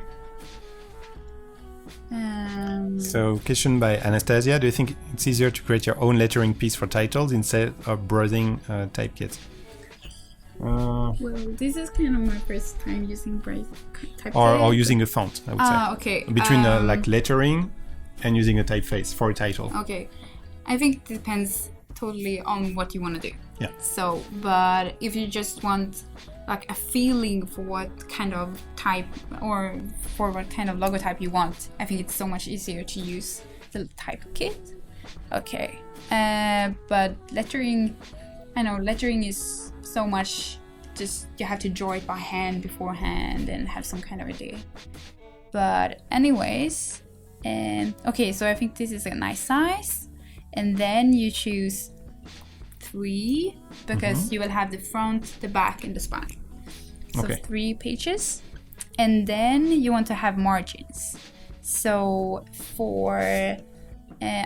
so, question by Anastasia: do you think it's easier to create your own lettering piece for titles instead of browsing Typekit? Well, this is kind of my first time using Typekit. Or using a font, I would say. Okay. Between like lettering and using a typeface for a title. Okay. I think it depends totally on what you want to do. Yeah. So, but if you just want like a feeling for what kind of type or for what kind of logotype you want, I think it's so much easier to use the Typekit. Okay. But lettering, I know lettering is so much, just you have to draw it by hand beforehand and have some kind of idea. But anyways, okay, so I think this is a nice size. And then you choose 3 because you will have the front, the back, and the spine. So 3 pages. And then you want to have margins. So for a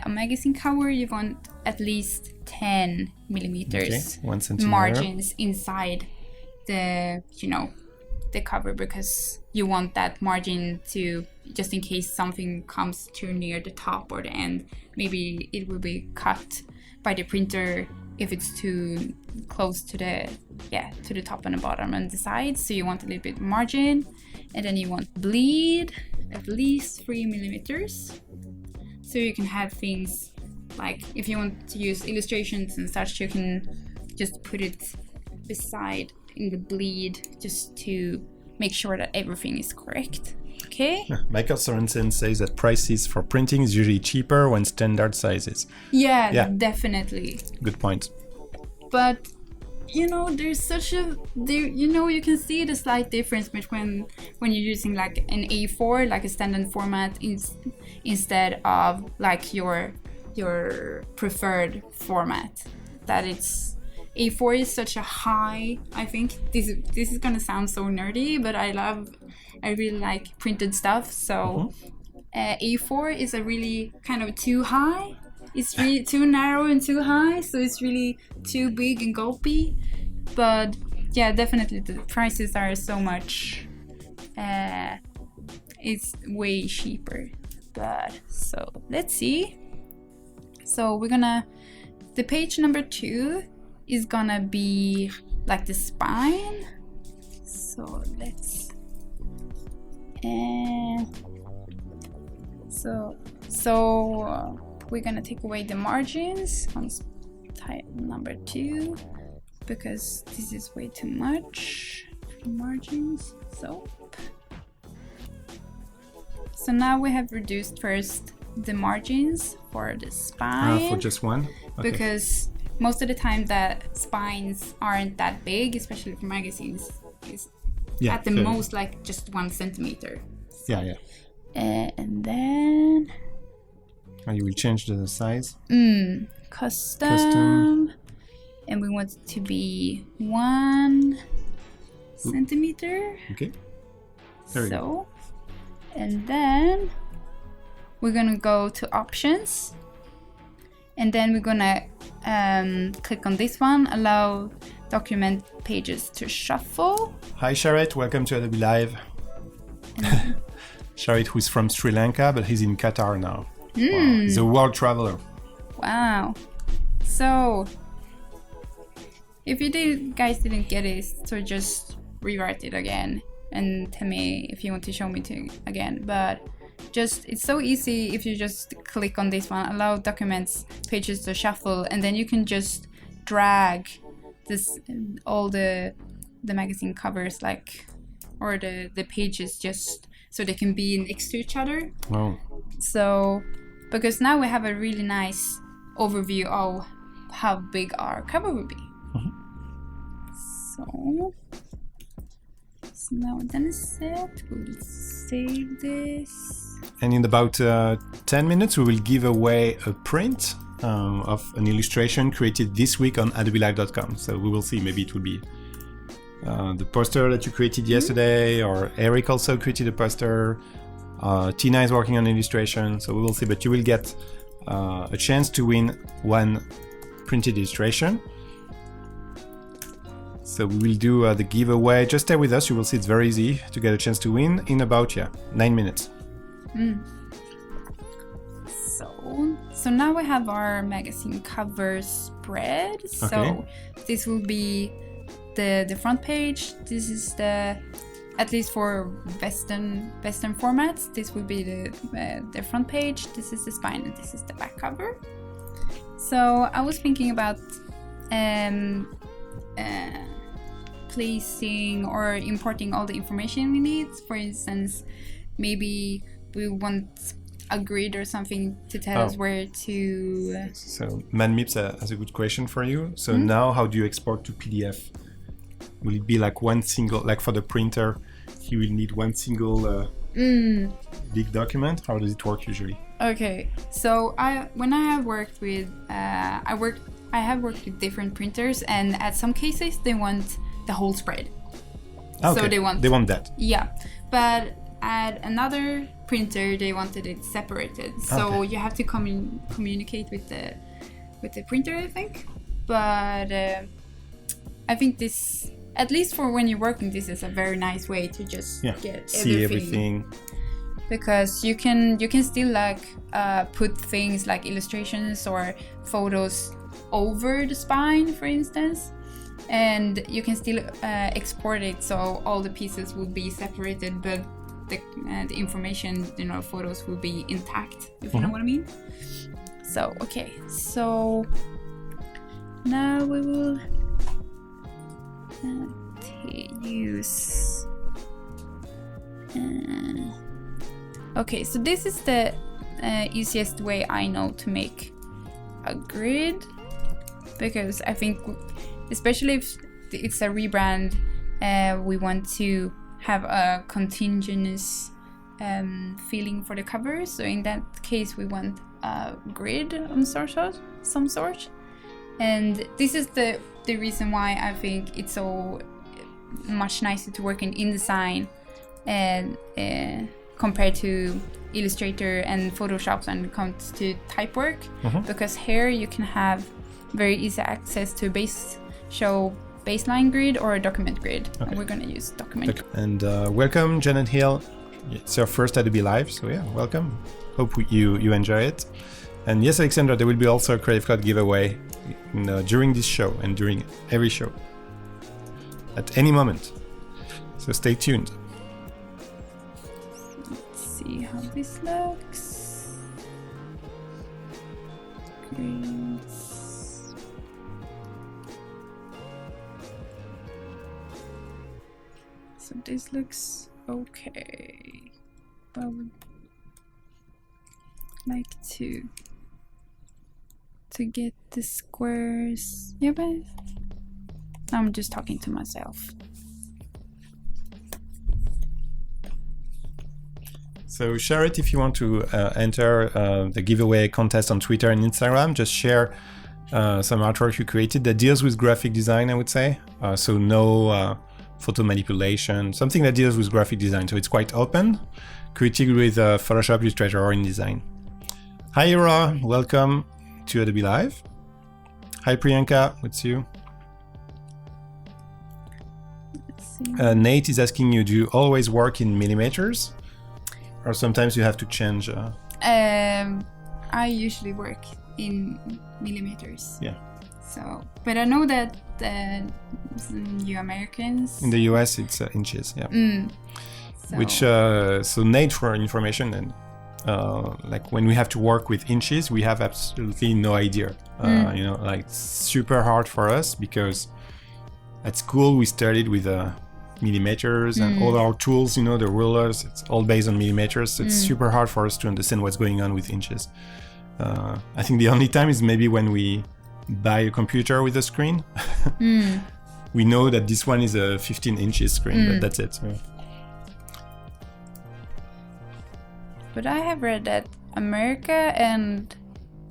magazine cover, you want at least 10 millimeters 1 centimeter margins inside the, you know, the cover, because you want that margin to, just in case something comes too near the top or the end, maybe it will be cut by the printer if it's too close to the top and the bottom and the sides. So you want a little bit margin, and then you want bleed at least 3 millimeters. So you can have things like, if you want to use illustrations and such, you can just put it beside in the bleed just to make sure that everything is correct. Okay. Michael Sorensen says that prices for printing is usually cheaper when standard sizes. Yeah, definitely. Good point. But you know, there's such a you can see the slight difference between when you're using like an A4, like a standard format, instead of like your preferred format. That it's A4 is such a high. I think this is gonna sound so nerdy, but I really like printed stuff. So A4 is a really kind of too high. It's really too narrow and too high, so it's really too big and gulpy. But yeah, definitely the prices are so much. It's way cheaper. But so let's see. So the page number 2 is gonna be like the spine. So let's. So we're gonna take away the margins on type number 2 because this is way too much margins. So now we have reduced first the margins for the spine. For just one? Okay. Because most of the time that spines aren't that big, especially for magazines. It's at the most like just 1 centimeter. So. Yeah. And then you will change the size. Custom. and we want it to be 1 centimeter. Okay. There we go. And then we're gonna go to options, and then we're gonna click on this one, allow document pages to shuffle. Hi Sharet, welcome to Adobe Live. Sharet, who's from Sri Lanka, but he's in Qatar now. Wow. He's a world traveler. Wow. So, if you guys didn't get it, so just rewrite it again and tell me if you want to show me again. But it's so easy if you just click on this one, allow documents pages to shuffle, and then you can just drag all the magazine covers, like, or the pages, just so they can be next to each other. Oh. So, because now we have a really nice overview of how big our cover will be. So now then it's set. We'll save this. And in about 10 minutes, we will give away a print of an illustration created this week on adobelive.com. So we will see, maybe it will be the poster that you created yesterday, or Eric also created a poster. Tina is working on illustration, so we will see. But you will get a chance to win one printed illustration. So we will do the giveaway. Just stay with us. You will see it's very easy to get a chance to win in about 9 minutes. So now we have our magazine cover spread. Okay. So this will be the front page. This is at least for Western formats, this will be the front page. This is the spine, and this is the back cover. So I was thinking about placing or importing all the information we need. For instance, maybe we want a grid or something to tell us where to... So ManMips has a good question for you. So now how do you export to PDF? Will it be like one single, like for the printer, you will need one single big document? How does it work usually? Okay, so I have worked with different printers, and at some cases they want the whole spread. Okay. So they want that. Yeah, but at another printer they wanted it separated. So you have to communicate with the printer, I think. But I think this, at least for when you're working, this is a very nice way to just see everything. Because you can still like put things like illustrations or photos over the spine, for instance, and you can still export it so all the pieces will be separated, but the information, photos will be intact, if you know what I mean. So okay, so now we will use okay, so this is the easiest way I know to make a grid, because I think, especially if it's a rebrand, we want to have a continuous feeling for the cover. So in that case, we want a grid of some sort. And this is the reason why I think it's so much nicer to work in InDesign and compared to Illustrator and Photoshop when it comes to type work, because here you can have very easy access to baseline grid or a document grid. And we're going to use document. And welcome, Janet Hill. It's your first Adobe Live, so yeah, welcome. Hope you enjoy it. And yes, Alexander, there will be also a Creative Cloud giveaway during this show and during every show at any moment. So stay tuned. Let's see how this looks. Great. So this looks okay. But I would like to get the squares. Yeah, but I'm just talking to myself. So share it if you want to enter the giveaway contest on Twitter and Instagram. Just share some artwork you created that deals with graphic design, I would say. So no photo manipulation, something that deals with graphic design. So it's quite open, created with Photoshop, Illustrator, or InDesign. Hi Ira, welcome to Adobe Live. Hi Priyanka, what's you? Nate is asking you, do you always work in millimeters? Or sometimes you have to change? I usually work in millimeters. Yeah. So, but I know that you Americans. In the US, it's inches. Yeah. So. Which so Nate, for information, and like when we have to work with inches, we have absolutely no idea. You know, like it's super hard for us because at school we studied with millimeters and all our tools, you know, the rulers, it's all based on millimeters. So it's super hard for us to understand what's going on with inches. I think the only time is maybe when we buy a computer with a screen. We know that this one is a 15 inches screen, but that's it. So. But I have read that America and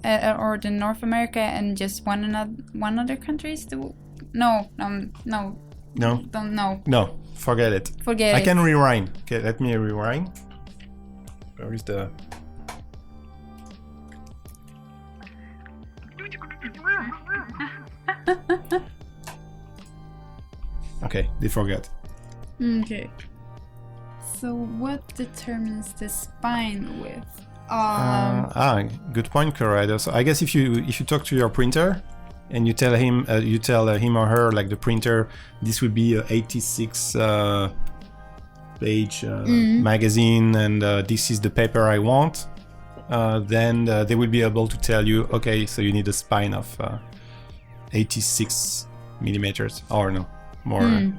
or the North America and just one other countries do. No, don't know. No, forget it. I can rewind. Okay, let me rewind. Where is the... Okay, they forgot. Okay. So what determines the spine width? Good point, Corrado. So I guess if you talk to your printer and you tell him or her, like the printer, this would be a 86 page magazine, and this is the paper I want, then they will be able to tell you, okay, so you need a spine of 86 millimeters, or no, more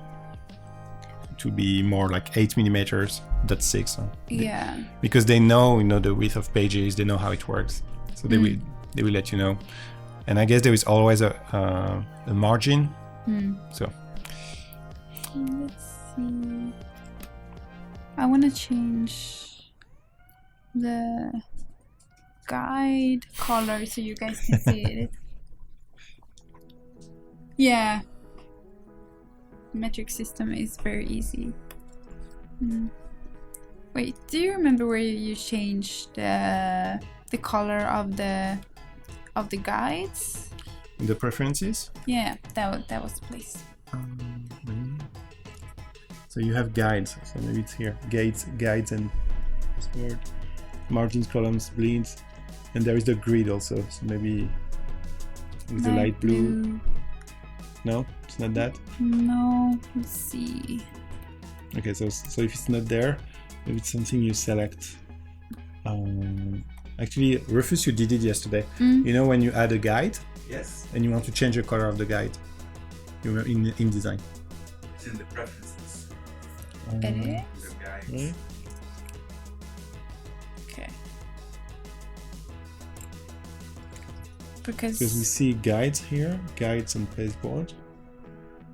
to be more like 8 millimeters. That's 6. Yeah. Because they know, the width of pages, they know how it works, so they will let you know. And I guess there is always a margin. So let's see. I want to change the guide color so you guys can see it. Yeah. Metric system is very easy. Wait, do you remember where you changed the color of the guides? The preferences? Yeah, that was the place. So you have guides, so maybe it's here. Guides and password, margins, columns, bleeds, and there is the grid also. So maybe with the light blue. No, it's not that. No, let's see. Okay, so if it's not there, maybe it's something you select. Actually, Rufus, you did it yesterday. You know when you add a guide? Yes. And you want to change the color of the guide? You were in InDesign. It's in the preferences. Edit? The guides. Right? Okay. Because we see guides here, guides and pasteboard.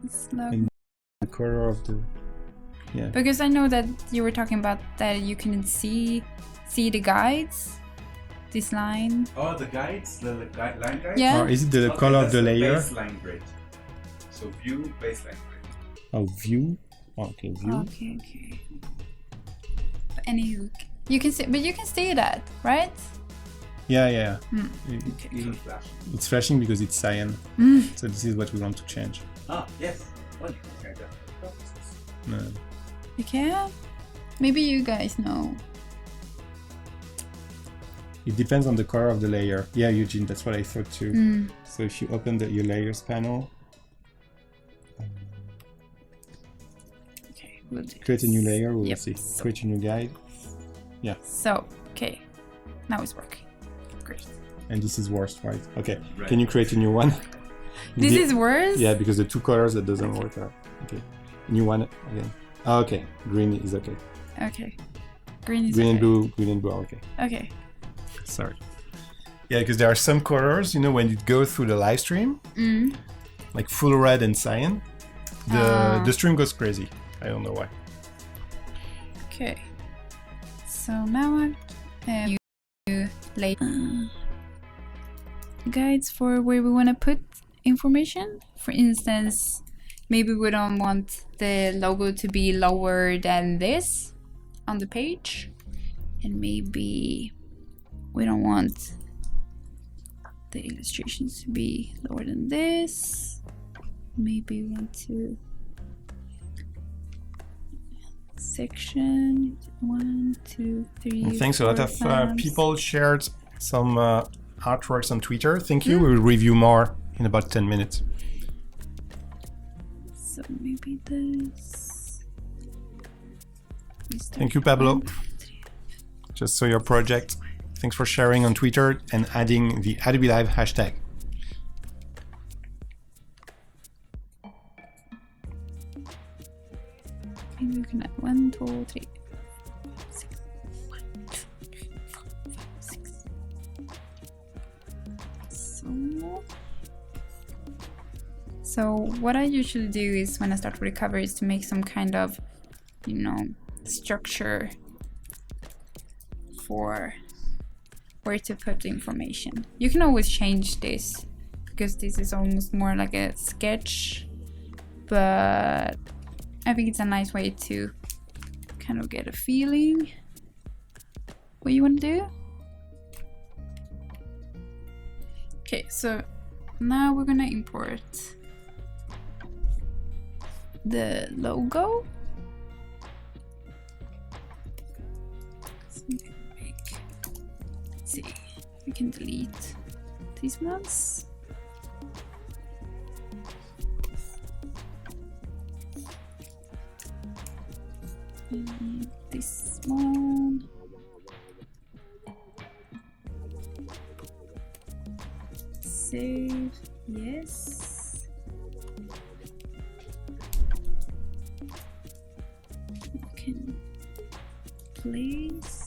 It's not... And the color of the... Yeah. Because I know that you were talking about that you can see the guides. This line. Oh, the guides, the line guides? Yeah. Or is it the color of the layer? Baseline grid. So view, baseline grid. Oh, view? Okay, view. Okay. But anywho, you can see, but you can see that, right? Yeah. Okay. Even flashing. It's flashing because it's cyan. So this is what we want to change. Ah, yes. Well, you can change that. Preferences. No. You can? Maybe you guys know. It depends on the color of the layer. Yeah, Eugene, that's what I thought too. So if you open your layers panel, Okay, we'll do create a new layer, we'll Yep. see. Create a new guide. Yeah. So, okay. Now it's working. Great. And this is worst, right? Okay. Right. Can you create a new one? This is worse? Yeah, because the two colors that doesn't work out. Okay. New one again. Oh, okay. Green is okay. Okay. Green is Green and okay. blue are okay. Okay. Sorry. Yeah, because there are some colors, when you go through the live stream, like full red and cyan, the stream goes crazy. I don't know why. Okay. So now I'm you later. guides for where we want to put information. For instance, maybe we don't want the logo to be lower than this on the page, and maybe we don't want the illustrations to be lower than this. Maybe we want to section 1, 2, 3. Thanks. A lot of people shared some artworks on Twitter. Thank you. Mm. We will review more in about 10 minutes. So maybe this. Thank you, Pablo. Just saw your project. Thanks for sharing on Twitter and adding the Adobe Live hashtag. Maybe we can add 1, 2, 3, 6. 1, 2, 3, 4, 5, 6. So what I usually do is when I start with a cover is to make some kind of, you know, structure for where to put the information. You can always change this because this is almost more like a sketch, but I think it's a nice way to kind of get a feeling what you want to do. Okay, so now we're gonna import the logo. So let's see, we can delete these ones. And this one. Save, yes. You can place.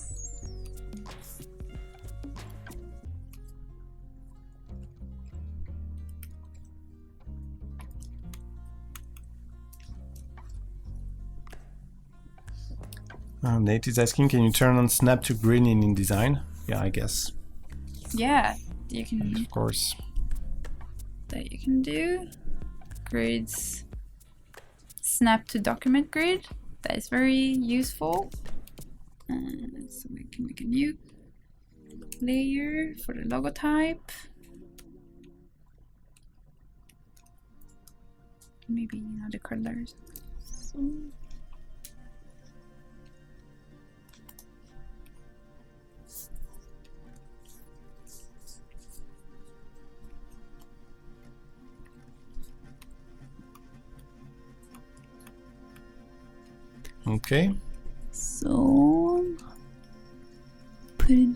Nate is asking, can you turn on snap to green in InDesign? Yeah, I guess. Yeah, you can. Of course. That you can do. Grids. Snap to document grid. That is very useful. So we can make a new layer for the logo type. Maybe other colors. So. Okay. So put it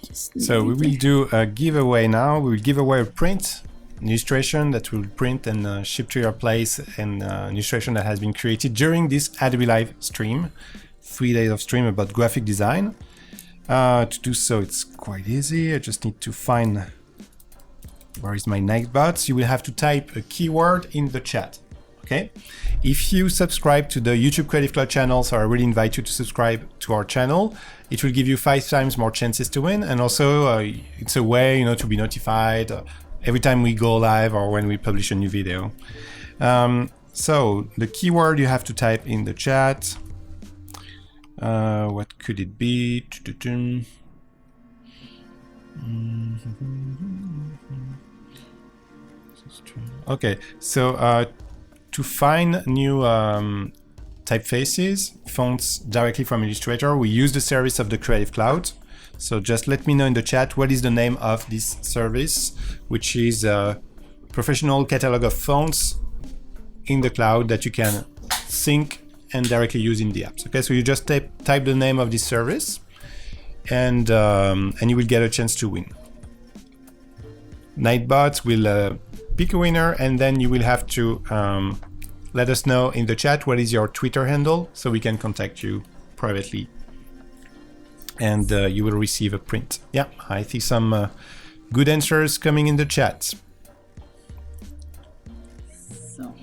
just So we will do a giveaway now. We will give away a print, an illustration that will print and ship to your place, and an illustration that has been created during this Adobe Live stream, 3 days of stream about graphic design. To do so, it's quite easy. I just need to find where is my Nightbot. You will have to type a keyword in the chat. Okay, if you subscribe to the YouTube Creative Cloud channel, so I really invite you to subscribe to our channel. It will give you 5 times more chances to win, and also it's a way, you know, to be notified every time we go live or when we publish a new video. So the keyword you have to type in the chat. What could it be? Okay, so to find new typefaces, fonts directly from Illustrator, we use the service of the Creative Cloud. So just let me know in the chat what is the name of this service, which is a professional catalog of fonts in the cloud that you can sync and directly use in the apps. Okay, so you just type the name of this service, and you will get a chance to win. Nightbot will pick a winner, and then you will have to let us know in the chat what is your Twitter handle so we can contact you privately, and you will receive a print. Yeah, I see some good answers coming in the chat. So.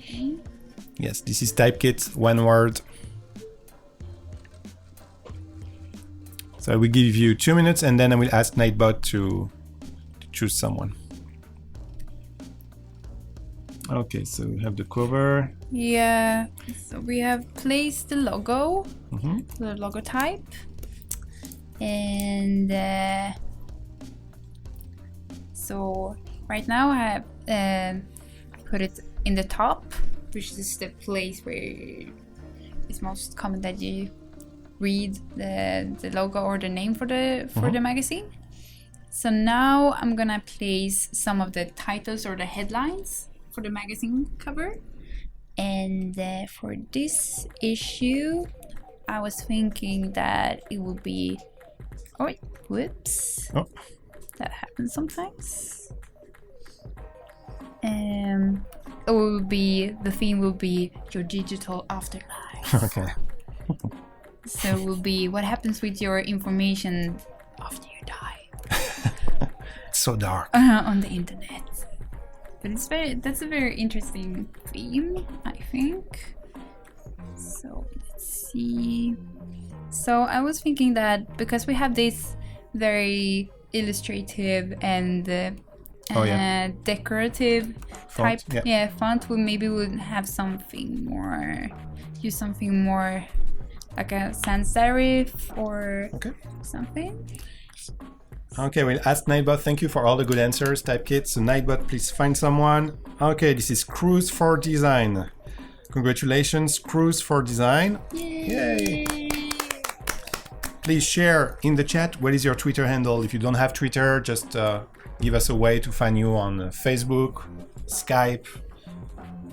Yes, this is Typekit, one word. So I will give you 2 minutes, and then I will ask Nightbot to choose someone. Okay, so we have the cover. Yeah, so we have placed the logo, the logo type, and so right now I have put it in the top, which is the place where it's most common that you read the logo or the name for the magazine. So now I'm gonna place some of the titles or the headlines for the magazine cover. And for this issue, I was thinking that it would be... Oh wait, whoops. Oh. That happens sometimes. It will be, the theme will be your digital afterlife. Okay. So it will be what happens with your information after you die. It's so dark. On the internet. But that's a very interesting theme, I think. So let's see. So I was thinking that because we have this very illustrative and decorative Font, type, font, we maybe would have something more, use something more like a sans serif or something. Okay, we'll ask Nightbot. Thank you for all the good answers, Typekit. So Nightbot, please find someone. Okay, this is Cruise for Design. Congratulations, Cruise for Design. Yay! Please share in the chat what is your Twitter handle. If you don't have Twitter, just give us a way to find you on Facebook, Skype.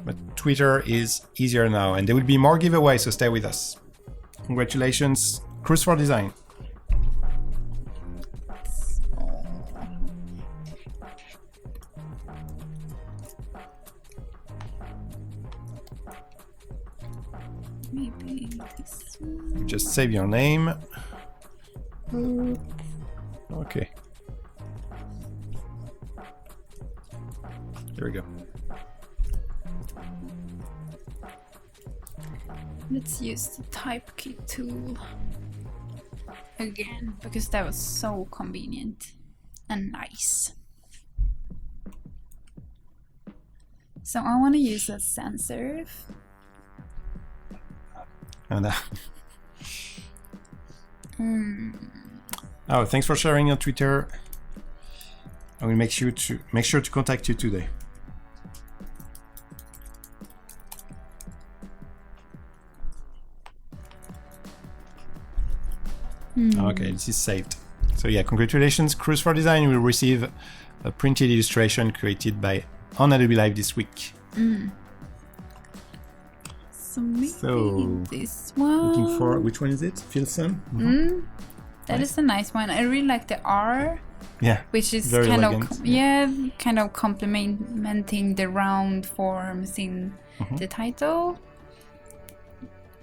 But Twitter is easier now, and there will be more giveaways, so stay with us. Congratulations, Cruise for Design. Maybe this one. Just save your name. Okay. Here we go. Let's use the Typekit tool again, because that was so convenient and nice. So I want to use a sans serif. And, oh, thanks for sharing your Twitter. I will make sure to contact you today. Okay, this is saved. So yeah, congratulations, Cruise for Design. You will receive a printed illustration created by on Adobe Live this week. So maybe this one. Looking for, which one is it? Filson? That is a nice one. I really like the R. Yeah, which is very kind elegant. of kind of complementing the round forms in the title.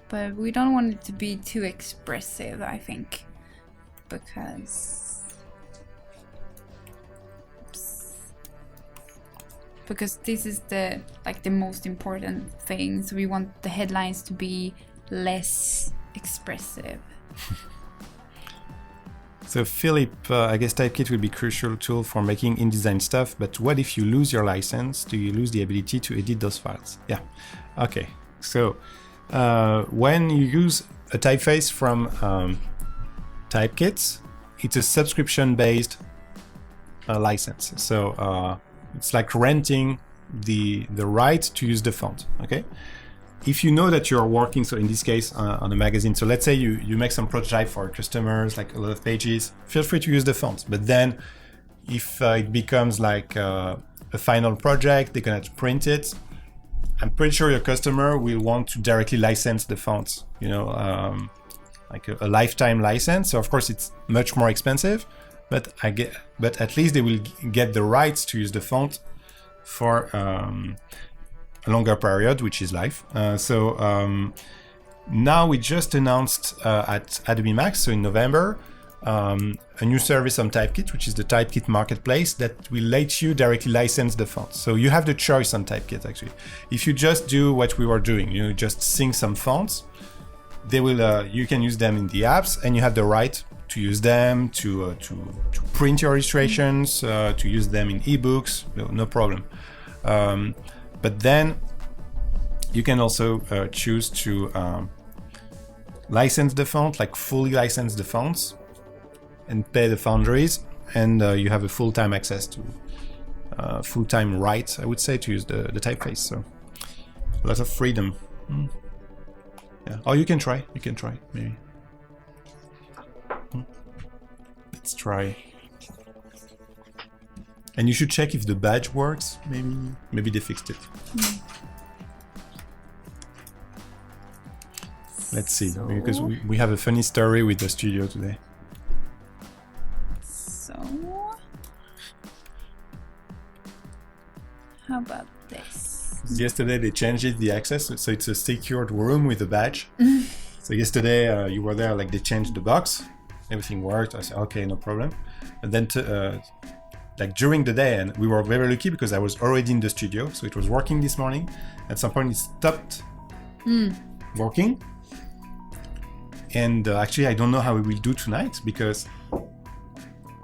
But we don't want it to be too expressive, I think, because this is the most important thing. So we want the headlines to be less expressive. So Philip, I guess Typekit will be a crucial tool for making InDesign stuff, but what if you lose your license? Do you lose the ability to edit those files? Yeah, okay. So when you use a typeface from Typekit, it's a subscription-based license. So it's like renting the right to use the font, okay? If you know that you're working, so in this case on a magazine, so let's say you make some prototype for customers, like a lot of pages, feel free to use the font. But then if it becomes like a final project, they're gonna print it, I'm pretty sure your customer will want to directly license the font, you know, like a lifetime license. So of course it's much more expensive, but at least they will get the rights to use the font for a longer period, which is life. Now we just announced at Adobe Max, so in November, a new service on Typekit, which is the Typekit Marketplace, that will let you directly license the fonts. So you have the choice on Typekit, actually. If you just do what we were doing, you just sync some fonts, they will. You can use them in the apps, and you have the right to use them to print your illustrations, to use them in ebooks, no problem. But then you can also choose to license the font, like fully license the fonts and pay the foundries, and you have a full-time access to full-time right, I would say, to use the typeface. So a lot of freedom. Yeah. Oh, you can try maybe. Let's try. And you should check if the badge works. Maybe they fixed it. Let's see, because we have a funny story with the studio today. So, how about this? Yesterday they changed the access, so it's a secured room with a badge. So yesterday you were there, like they changed the box, everything worked. I said, okay, no problem. And then like during the day, and we were very lucky because I was already in the studio, so it was working this morning. At some point it stopped working. And actually I don't know how we will do tonight, because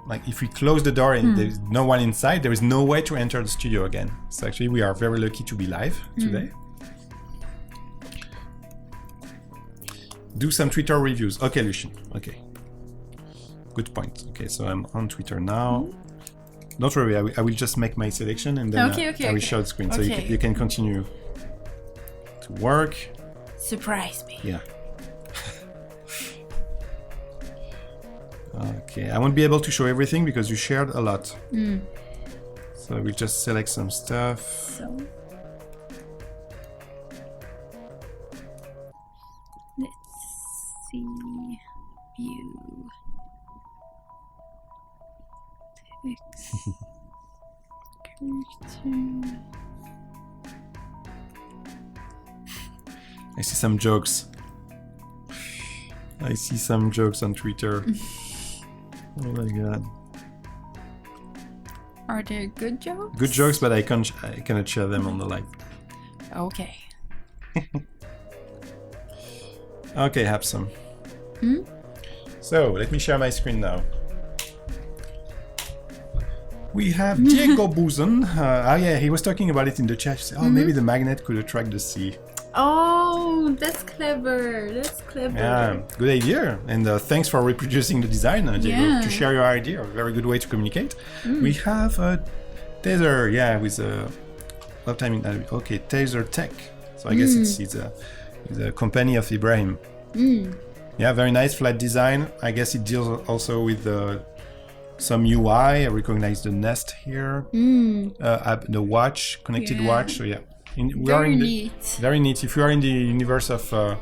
like if we close the door and there's no one inside, there is no way to enter the studio again. So actually we are very lucky to be live today. Do some Twitter reviews. Okay, Lucien. Okay. Good point. Okay, so I'm on Twitter now. Don't worry, I will just make my selection and then I will share the screen. So you can continue to work. Surprise me. Yeah. Okay, I won't be able to show everything because you shared a lot. So I will just select some stuff. So, let's see. View. Text. Character. I see some jokes. I see some jokes on Twitter. Oh my god. Are there good jokes? Good jokes, but I cannot share them on the live. Okay. Okay, have some. So let me share my screen now. We have Diego Buzon. Oh yeah, he was talking about it in the chat. He said, maybe the magnet could attract the sea. Oh, that's clever. That's clever. Yeah, good idea. And thanks for reproducing the design, Diego, to share your idea. A very good way to communicate. We have Taser, with a lot of time in. Okay, Taser Tech. So I guess it's a company of Ibrahim. Yeah, very nice flat design. I guess it deals also with some UI. I recognize the nest here. The watch, connected watch. So yeah. Very neat. Very neat. If you are in the universe of a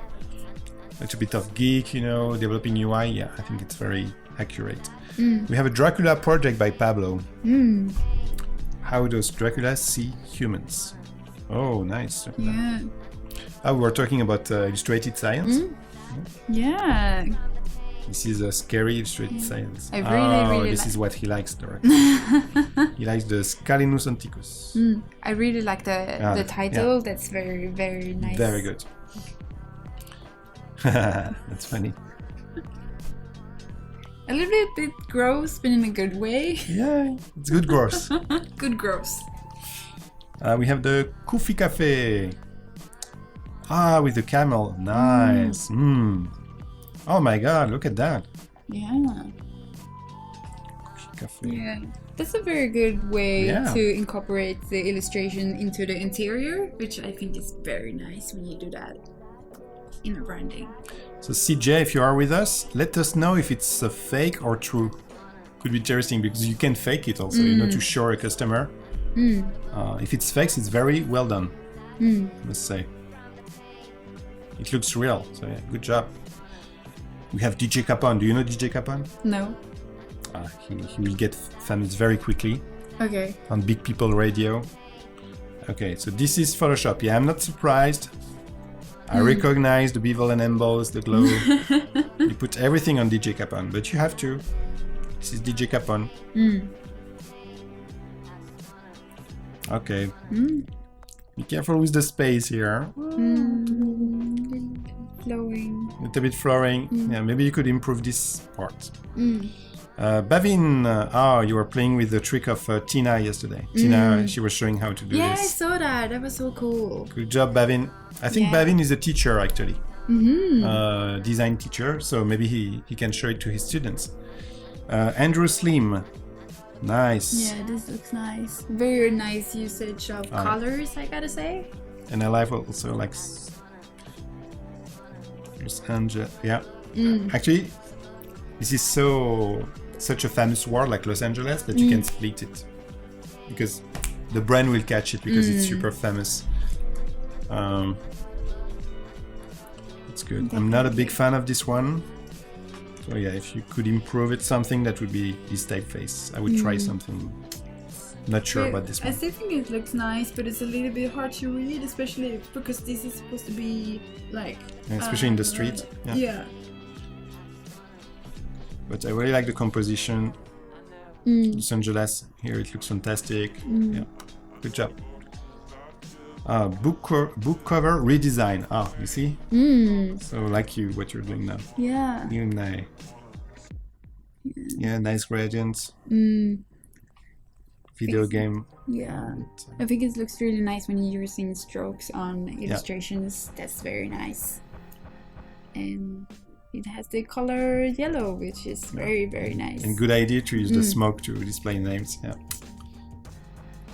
little bit of geek, developing UI, yeah, I think it's very accurate. We have a Dracula project by Pablo. How does Dracula see humans? Oh, nice. Yeah. We were talking about illustrated science. Yeah. This is a scary illustrated science. I really this is what he likes, directly. He likes the Scalinus Antiquus. I really like the title. That's very, very nice. Very good. That's funny. A little bit gross, but in a good way. Yeah, it's good gross. Good gross. We have the Kufi Cafe. With the camel. Nice. Oh my god, look at that. Yeah. Cafe. Yeah. That's a very good way to incorporate the illustration into the interior, which I think is very nice when you do that in a branding. So CJ, if you are with us, let us know if it's a fake or true. Could be interesting because you can fake it also, to show a customer. If it's fake, it's very well done, I must say. It looks real, so yeah, good job. We have DJ Capon. Do you know DJ Capon? No. He will get famous very quickly. Okay. On Big People Radio. Okay, so this is Photoshop. Yeah, I'm not surprised. I recognize the bevel and emboss, the glow. You put everything on DJ Capon, but you have to. This is DJ Capon. Okay. Be careful with the space here. Flowing. A little bit flowing. Yeah, maybe you could improve this part. Bavin, you were playing with the trick of Tina yesterday. Tina, she was showing how to do Yeah, I this. saw that. That was so cool. Good job, Bavin. I think Yeah. Bavin is a teacher, actually. Design teacher, so maybe he can show it to his students. Andrew Slim. Nice. Yeah, this looks nice. Very nice usage of colors, I gotta say. And I like also like Los Angeles. Yeah. Actually, this is such a famous word like Los Angeles that you can split it because the brand will catch it because it's super famous. It's good. I'm not a big fan of this one. So yeah, if you could improve it something, that would be this typeface. I would try something. Not sure about this I one. still think it looks nice, but it's a little bit hard to read, especially because this is supposed to be like... Yeah, especially in the street. Yeah. But I really like the composition. Los Angeles, here it looks fantastic. Yeah, good job. Book cover redesign. You see? So like what you're doing now. Yeah. Nice. Yeah, nice gradients. Video game. Yeah. I think it looks really nice when you're using strokes on illustrations. That's very nice. And it has the color yellow, which is very, very nice. And good idea to use the smoke to display names. Yeah.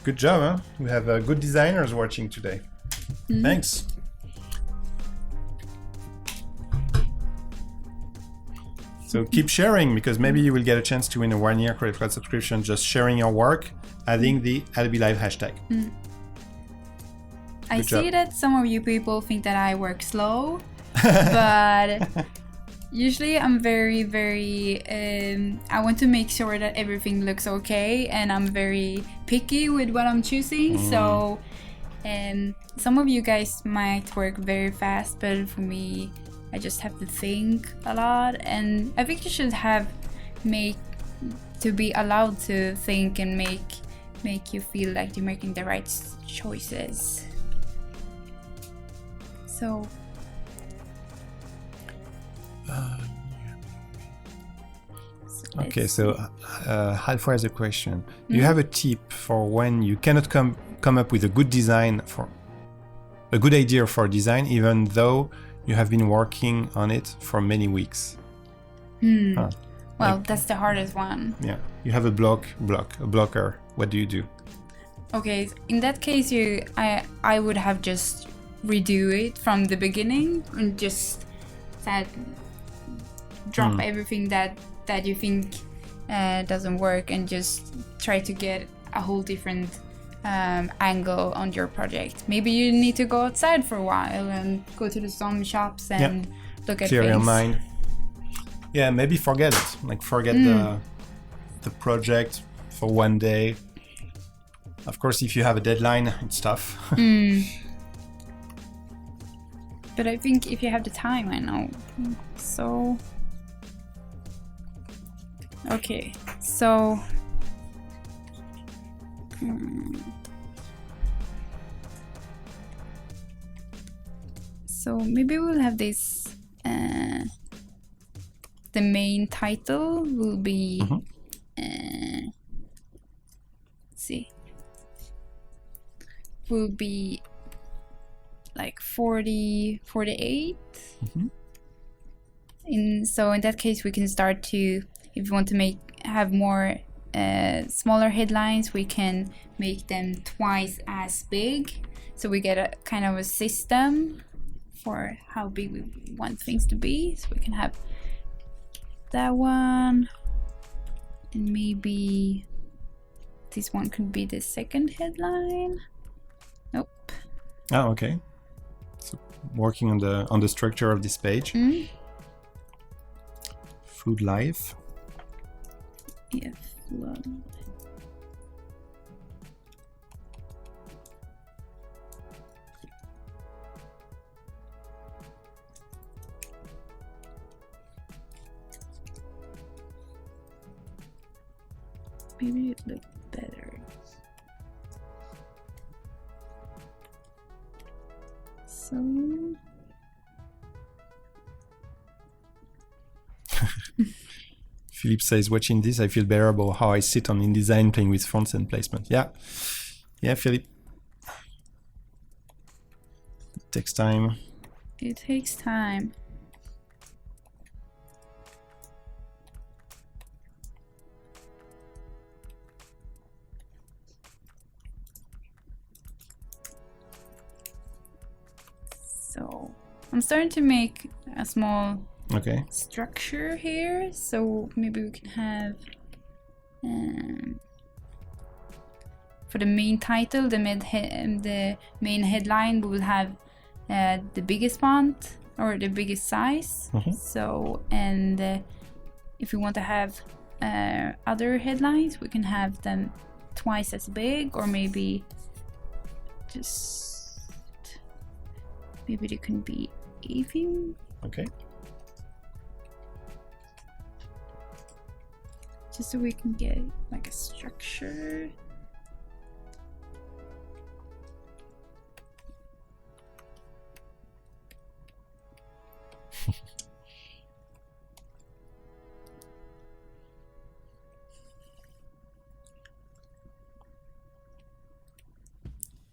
Good job, huh? We have good designers watching today. Thanks. So keep sharing because maybe you will get a chance to win a 1-year Creative Cloud subscription just sharing your work, adding the Adobe Live hashtag. I job. see that some of you people think that I work slow, but usually I'm very, very, I want to make sure that everything looks okay, and I'm very picky with what I'm choosing. So some of you guys might work very fast, but for me, I just have to think a lot. And I think you should be allowed to think and make you feel like you're making the right choices. So Okay, so Halfway has a question. Do you have a tip for when you cannot come up with a good idea for a design, even though you have been working on it for many weeks? Well, that's the hardest one. Yeah, you have a blocker. What do you do? Okay, in that case, I would have just redo it from the beginning and just drop everything that you think doesn't work and just try to get a whole different angle on your project. Maybe you need to go outside for a while and go to some shops and look at Clear things. your mind. Yeah, maybe forget it. Like forget the project for one day. Of course, if you have a deadline, it's tough. But I think if you have the time, I know. So, okay, so so maybe we'll have this. The main title will be. Let's see. Will be like 48. So in that case, we can start to, if you want to have more smaller headlines, we can make them twice as big. So we get a kind of a system for how big we want things to be. So we can have that one, and maybe this one could be the second headline. Nope. Oh, okay. So working on the structure of this page. Food life. Yeah, flood. Maybe it looked better. So Philippe says, watching this, I feel better about how I sit on InDesign playing with fonts and placement. Yeah. Yeah, Philippe. It takes time. It takes time. So I'm starting to make a small Okay. structure here, so maybe we can have for the main title, the main headline, we will have the biggest font or the biggest size. So, and if we want to have other headlines, we can have them twice as big, or maybe just maybe they can be even. Okay. Just so we can get like a structure.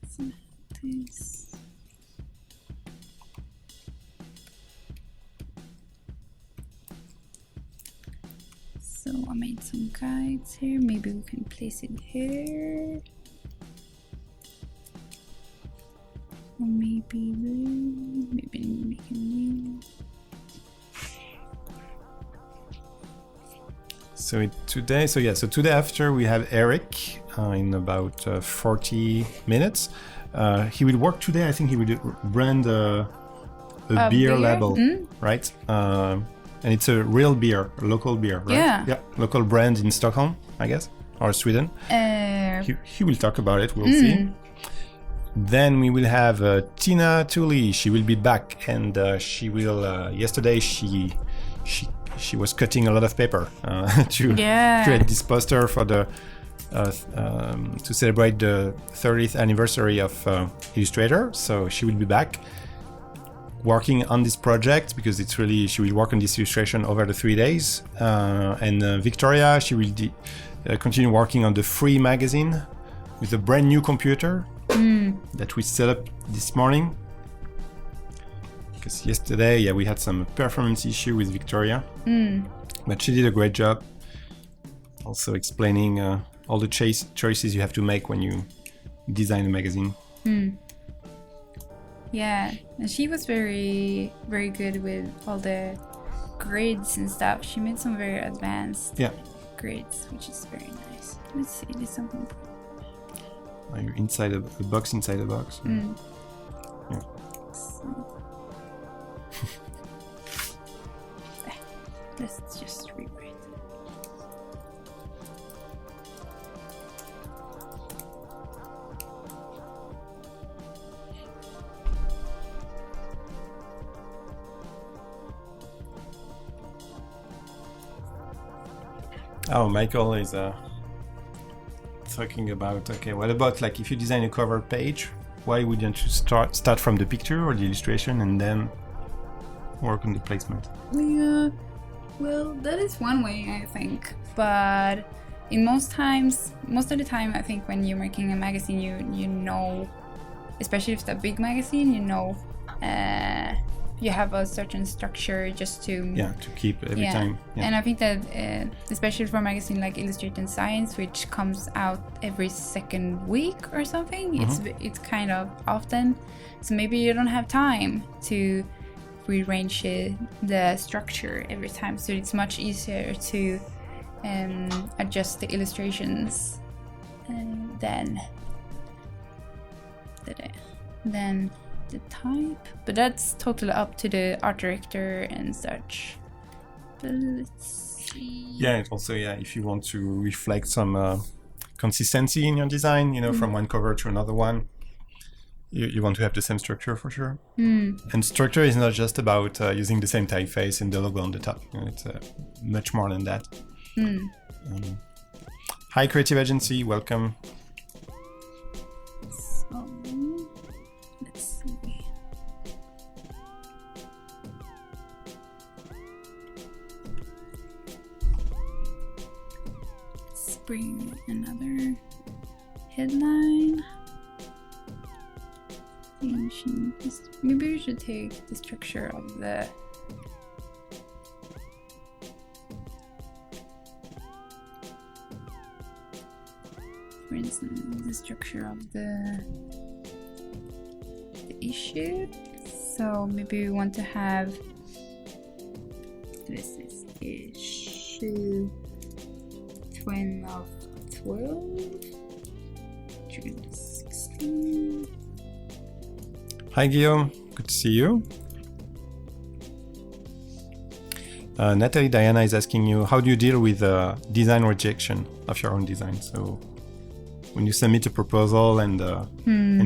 So this. So I made some guides here. Maybe we can place it here. Or maybe make it new. So today after we have Eric in about 40 minutes. He will work today. I think he will brand a beer label, right? And it's a real beer, a local beer, right? Yeah, local brand in Stockholm, I guess, or Sweden. He will talk about it. We'll see. Then we will have Tina Tooley. She will be back, and she will. Yesterday, she was cutting a lot of paper to create this poster for the to celebrate the 30th anniversary of Illustrator. So she will be back working on this project, because it's really, she will work on this illustration over the 3 days. And Victoria, she will continue working on the free magazine with a brand new computer that we set up this morning. Because yesterday, we had some performance issue with Victoria, but she did a great job. Also explaining all the choices you have to make when you design a magazine. Yeah, and she was very, very good with all the grids and stuff. She made some very advanced grids, which is very nice. Let's see, there's something. You're inside a box inside a box. Yeah. Let's just rewrite. Oh, Michael is talking about, okay, what about like if you design a cover page, why wouldn't you start from the picture or the illustration and then work on the placement? Yeah, well, that is one way, I think. But in most of the time, I think when you're making a magazine, you know, especially if it's a big magazine, you know, you have a certain structure just to keep every time. And I think that especially for a magazine like Illustrated in Science, which comes out every second week or something, it's kind of often, so maybe you don't have time to rearrange the structure every time, so it's much easier to adjust the illustrations than the type, but that's totally up to the art director and such. But let's see. Yeah, it also, if you want to reflect some consistency in your design, you know, from one cover to another one, you want to have the same structure for sure. And structure is not just about using the same typeface and the logo on the top. You know, it's much more than that. Hi, Creative Agency, welcome. So, let's see. bring another headline. Maybe we should take the structure of the for instance the structure of the issue. So maybe we want to have this is issue 12 2016. Hi Guillaume, good to see you. Natalie Diana is asking you, how do you deal with design rejection of your own design? So when you submit a proposal and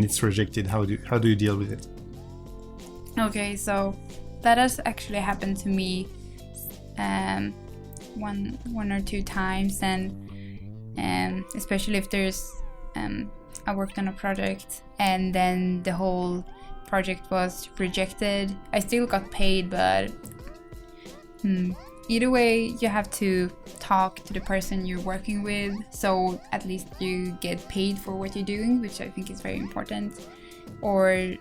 it's rejected, how do you deal with it? Okay, so that has actually happened to me one or two times, and especially if there's I worked on a project and then the whole project was rejected. I still got paid, but either way you have to talk to the person you're working with, so at least you get paid for what you're doing, which I think is very important. Or you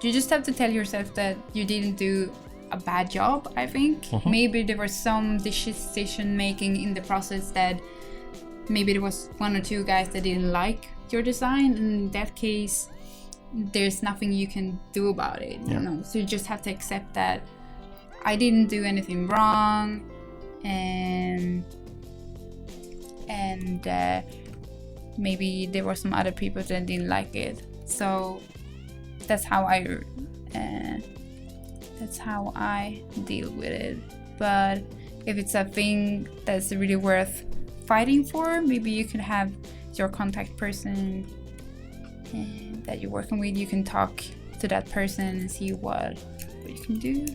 just have to tell yourself that you didn't do a bad job. I think maybe there was some decision making in the process that maybe there was one or two guys that didn't like your design. In that case, there's nothing you can do about it, you know. So you just have to accept that I didn't do anything wrong, and maybe there were some other people that didn't like it. So that's how I deal with it. But if it's a thing that's really worth fighting for, maybe you could have your contact person that you're working with. You can talk to that person and see what you can do.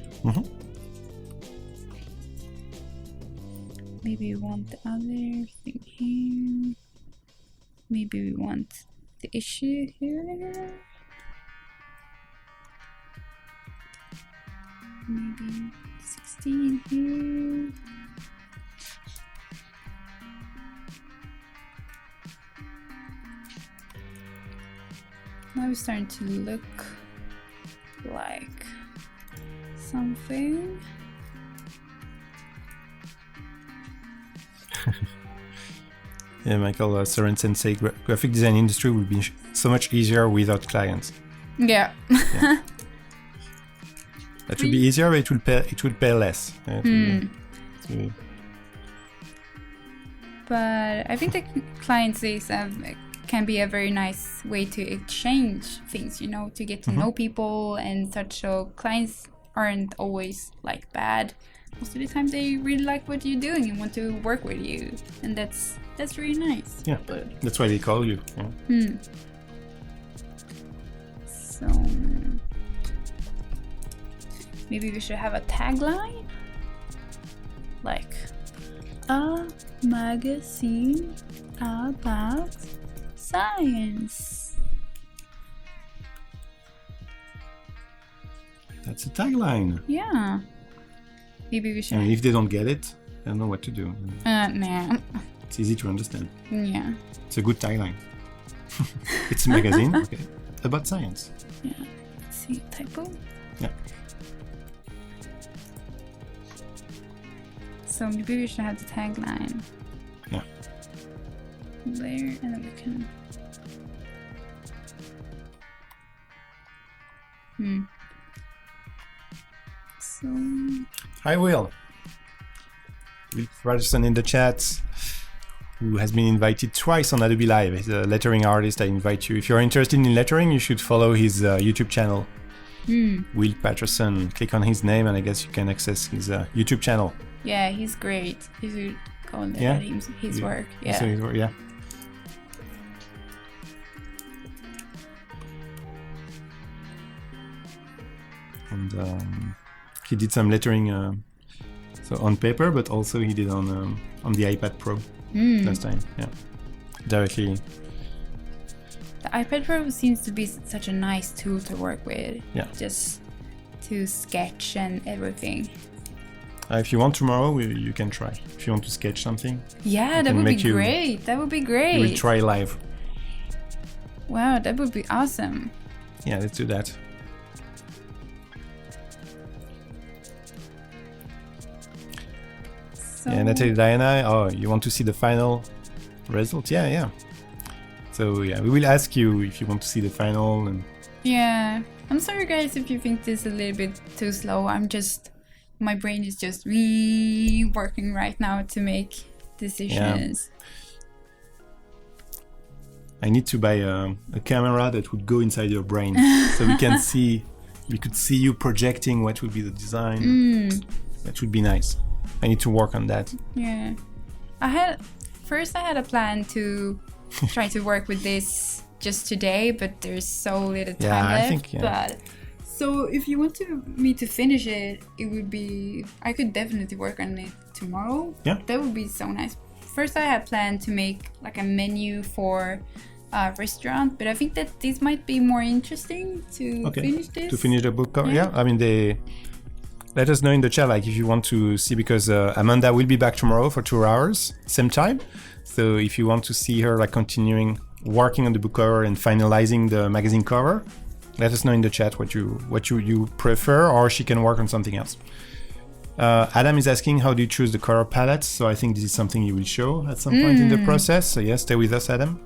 Maybe we want the other thing here. Maybe we want the issue here. Maybe 16 here. Now it's starting to look like something. Yeah, Michael Sorensen say graphic design industry would be so much easier without clients. Yeah. That would be easier, but it would pay less. But I think the clients can be a very nice way to exchange things, you know, to get to know people and such. So clients aren't always like bad. Most of the time they really like what you're doing and want to work with you, and that's really nice. Yeah, but that's why they call you. Yeah. So maybe we should have a tagline, like a magazine about science. That's a tagline. Yeah. Maybe we should. And if they don't get it, they don't know what to do. Nah. It's easy to understand. Yeah. It's a good tagline. It's a magazine, okay, about science. Yeah. Let's see, typo. Yeah. So maybe we should have the tagline. Yeah. There, and then we can. So. Hi, Will Rogerson in the chat, who has been invited twice on Adobe Live. He's a lettering artist. I invite you. If you're interested in lettering, you should follow his YouTube channel. Will Patterson. Click on his name, and I guess you can access his YouTube channel. Yeah, he's great. You should go and look at his work. Yeah. So his work, yeah. And he did some lettering, so on paper, but also he did on the iPad Pro last time. Yeah, directly. The iPad Pro seems to be such a nice tool to work with. Yeah. Just to sketch and everything. If you want tomorrow, you can try. If you want to sketch something, Yeah, that would be great. That would be great. we'll try live. Wow, that would be awesome. Yeah, let's do that. So, Yeah, Natalie, Diana, oh, you want to see the final result? Yeah. So yeah, we will ask you if you want to see the final. And yeah, I'm sorry guys if you think this is a little bit too slow. My brain is just working right now to make decisions. I need to buy a camera that would go inside your brain, so we could see you projecting what would be the design. That would be nice. I need to work on that. Yeah, I had a plan to try to work with this just today, but there's so little time left. But so if you want me to finish it, I could definitely work on it tomorrow. Yeah, that would be so nice. First, I had planned to make like a menu for a restaurant, but I think that this might be more interesting to finish this. To finish the book cover, yeah. I mean, let us know in the chat, like, if you want to see, because Amanda will be back tomorrow for 2 hours, same time. So if you want to see her like continuing working on the book cover and finalizing the magazine cover, let us know in the chat what you prefer, or she can work on something else. Adam is asking, how do you choose the color palettes? So I think this is something you will show at some point in the process. So yes, stay with us, Adam.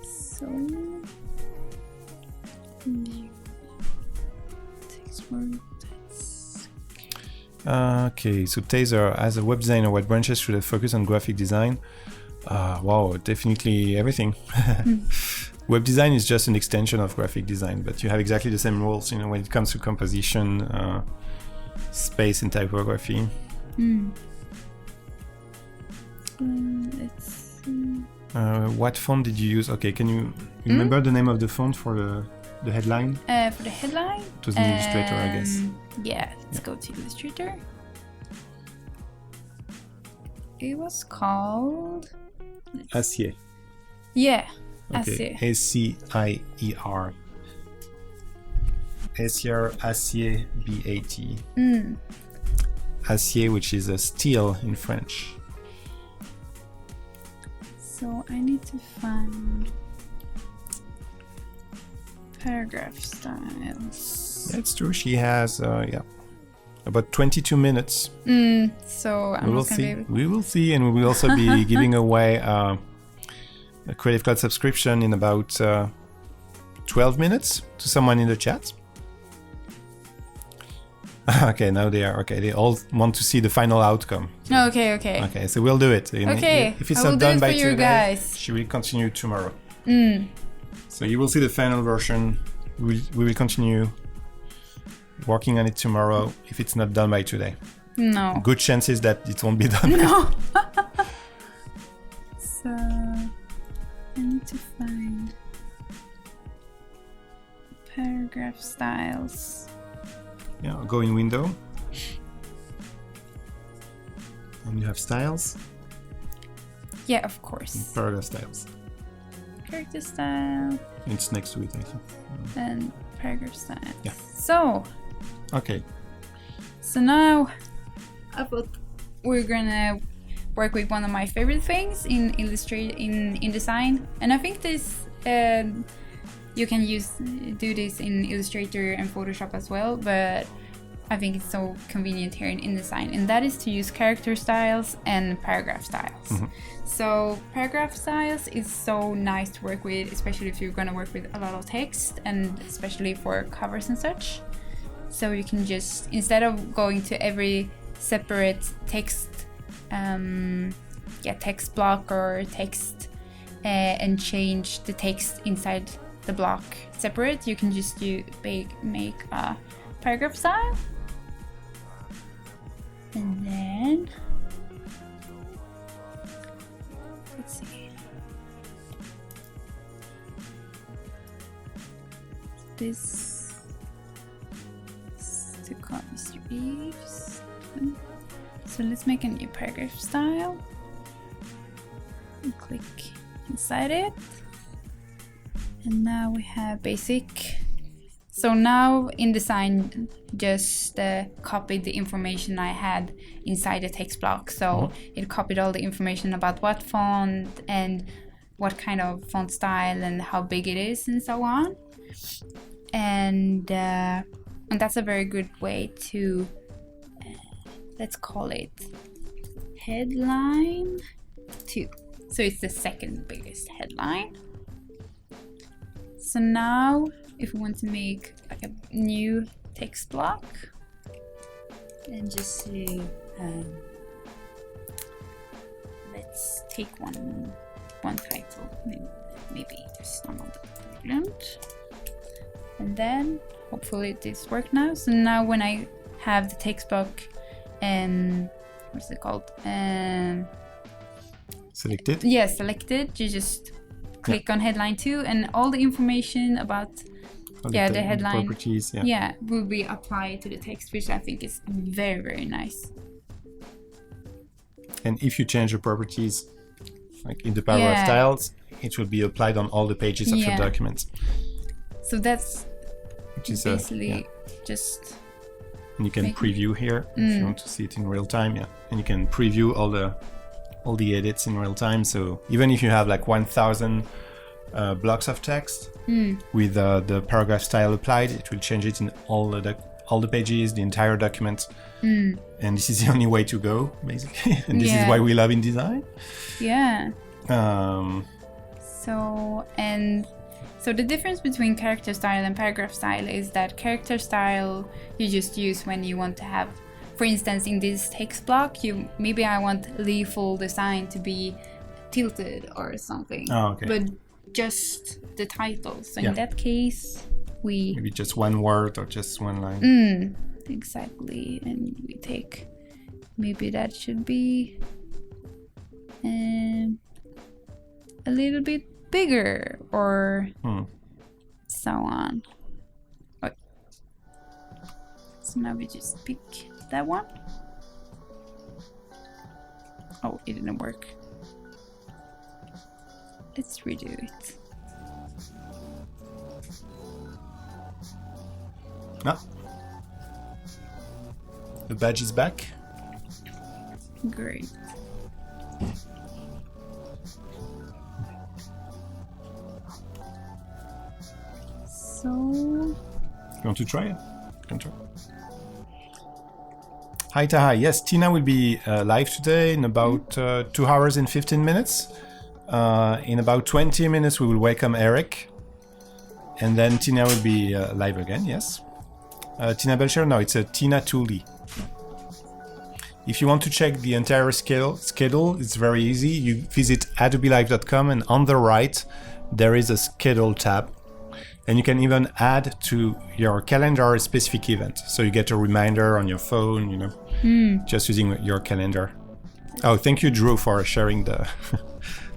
So okay, so Taser, as a web designer, what branches should I focus on graphic design? Wow, definitely everything. Web design is just an extension of graphic design, but you have exactly the same rules, when it comes to composition, space, and typography. Let's see. What font did you use? Okay, can you remember the name of the font for the headline? For the headline? It was an Illustrator, I guess. Yeah, let's go to Illustrator. It was called... Acier. Yeah, okay. Acier. Acier. Acier, B-A-T. Acier, which is a steel in French. So I need to find paragraph styles. That's true. She has, about 22 minutes. So I'm not gonna be able... We will see, and we will also be giving away a Creative Cloud subscription in about 12 minutes to someone in the chat. Okay, now they are. Okay, they all want to see the final outcome. Okay. Okay, so we'll do it. Okay, if it's I will not done do it by for you today, guys. she will continue tomorrow. So you will see the final version. We will continue working on it tomorrow if it's not done by today. No. Good chances that it won't be done. No. So I need to find paragraph styles. Yeah, go in window. And you have styles. Yeah, of course. And paragraph styles. Character style. It's next to it, I think. And paragraph style. Yeah. So. Okay. So now I thought we're gonna work with one of my favorite things in InDesign, and I think this you can do this in Illustrator and Photoshop as well, but I think it's so convenient here in InDesign, and that is to use character styles and paragraph styles. So paragraph styles is so nice to work with, especially if you're going to work with a lot of text, and especially for covers and such. So you can just, instead of going to every separate text text block or text and change the text inside the block separate, you can just make a paragraph style, and then let's see, this is to copy strips. So let's make a new paragraph style and click inside it. And now we have basic So now InDesign just copied the information I had inside the text block. So it copied all the information about what font and what kind of font style and how big it is and so on. And that's a very good way to, let's call it headline 2. So it's the second biggest headline. So now if we want to make like a new text block and just say let's take one title, maybe just normal Berglund, and then hopefully this works now. So now when I have the text block and what's it called, Selected. selected, you just click on headline 2 and all the information about the headline properties, will be applied to the text, which I think is very, very nice. And if you change the properties, like in the paragraph styles, it will be applied on all the pages of your document. So that's which is basically just. And you can preview here if you want to see it in real time. And you can preview all the edits in real time. So even if you have like 1,000 blocks of text with the paragraph style applied, it will change it in all the pages, the entire document. And this is the only way to go, basically. And this is why we love InDesign. Yeah. So the difference between character style and paragraph style is that character style you just use when you want to have, for instance, in this text block, maybe I want Leaful design to be tilted or something. Oh, okay. But just the title. So in that case, we maybe just one word or just one line. Exactly. And we take, maybe that should be a little bit bigger or so on. Okay. So now we just pick that one. Oh, it didn't work. Let's redo it. The badge is back. Great. So you want to try it? You can try. Hi Taha, yes, Tina will be live today in about 2 hours and 15 minutes. In about 20 minutes we will welcome Eric. And then Tina will be live again, yes. Tina Belcher, no, it's a Tina Tooley. If you want to check the entire schedule, it's very easy. You visit adobelive.com and on the right there is a schedule tab. And you can even add to your calendar a specific event. So you get a reminder on your phone, just using your calendar. Oh, thank you, Drew, for sharing the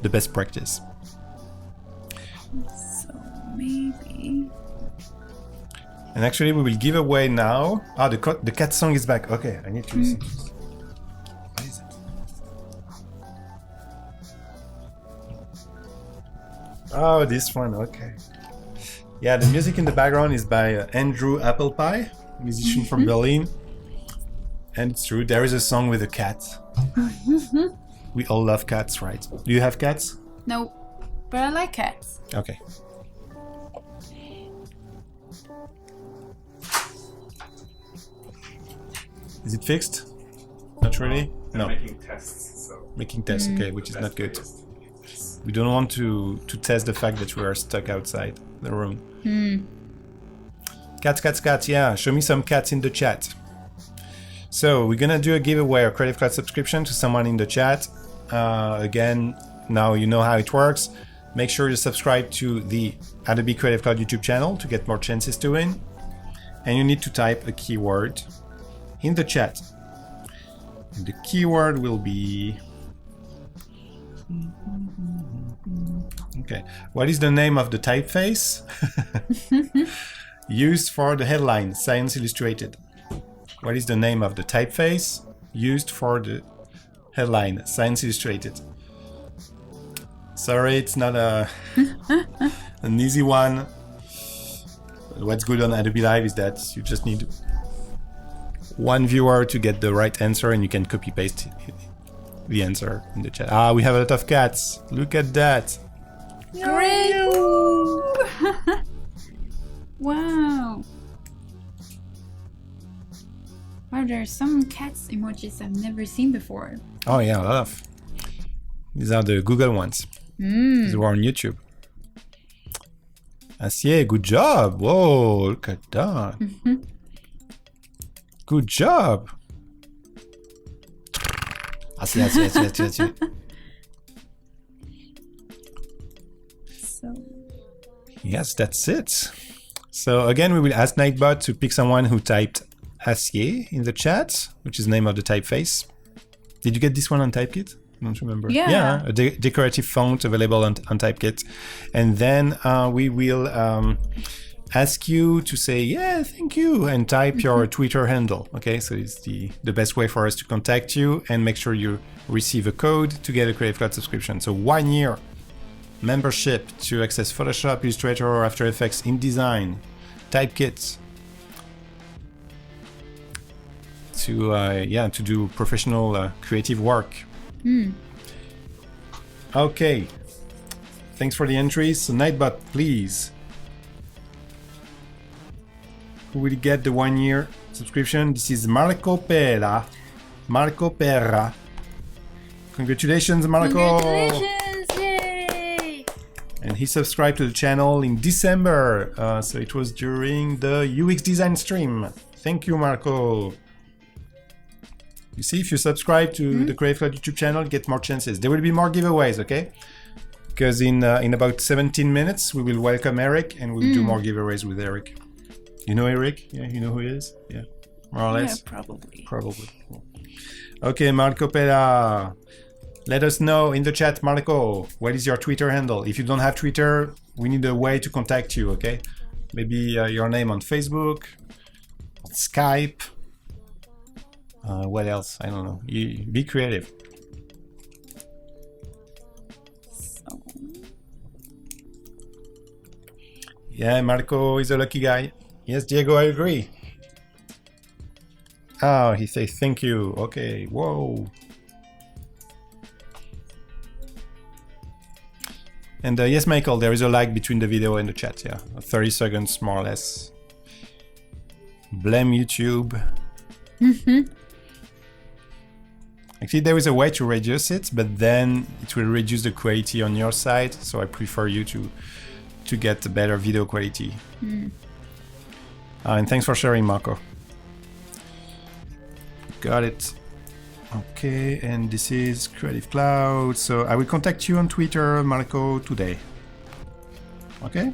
the best practice. So maybe. And actually, we will give away now. The cat song is back. Okay, I need to listen to this. What is it? Oh, this one. Okay. Yeah, the music in the background is by Andrew Applepie, musician from Berlin. And it's true, there is a song with a cat. We all love cats, right? Do you have cats? No, but I like cats. Okay. Is it fixed? Not really? They're No. making tests, so Making tests, okay, which is not good. We don't want to test the fact that we are stuck outside the room. Cats, yeah. Show me some cats in the chat. So we're gonna do a giveaway, a Creative Cloud subscription to someone in the chat. Again, now you know how it works. Make sure you subscribe to the Adobe Creative Cloud YouTube channel to get more chances to win. And you need to type a keyword in the chat. And the keyword will be... Okay, what is the name of the typeface used for the headline, Science Illustrated? What is the name of the typeface used for the headline, Science Illustrated? Sorry, it's not an easy one. what's good on Adobe Live is that you just need one viewer to get the right answer, and you can copy paste the answer in the chat. Ah, we have a lot of cats. Look at that. Great! Wow. Wow, there are some cats emojis I've never seen before. Oh yeah, a lot of. These are the Google ones. These were on YouTube. Acier, good job. Whoa, look at that. Good job. Acier. So, Yes, that's it. So again, we will ask Nightbot to pick someone who typed Acier in the chat, which is the name of the typeface. Did you get this one on Typekit? I don't remember. Yeah. A decorative font available on Typekit. And then we will ask you to say, yeah, thank you, and type your Twitter handle. Okay, so it's the best way for us to contact you and make sure you receive a code to get a Creative Cloud subscription. So 1 year membership to access Photoshop, Illustrator, or After Effects, InDesign, Typekit, to do professional creative work. Okay, thanks for the entries. So Nightbot, please. Who will get the 1 year subscription? This is Marco Pera. Congratulations, Marco. congratulations! Yay! And he subscribed to the channel in December. So it was during the UX design stream. Thank you, Marco. You see, if you subscribe to the Creative Cloud YouTube channel, you get more chances. There will be more giveaways, okay? Because in about 17 minutes, we will welcome Eric and we'll do more giveaways with Eric. You know Eric? Yeah, you know who he is? Yeah, more or less? Yeah, probably. Probably. Okay, Marco Pera. Let us know in the chat, Marco, what is your Twitter handle? If you don't have Twitter, we need a way to contact you, okay? Maybe your name on Facebook, on Skype. What else? I don't know. You be creative. So, Yeah, Marco is a lucky guy. Yes, Diego, I agree. Oh, he says thank you. Okay, whoa. And yes, Michael, there is a lag between the video and the chat, yeah. 30 seconds, more or less. Blame YouTube. Actually, there is a way to reduce it, but then it will reduce the quality on your side, so I prefer you to get a better video quality. And thanks for sharing, Marco. Got it. Okay, and this is Creative Cloud. So I will contact you on Twitter, Marco, today. Okay?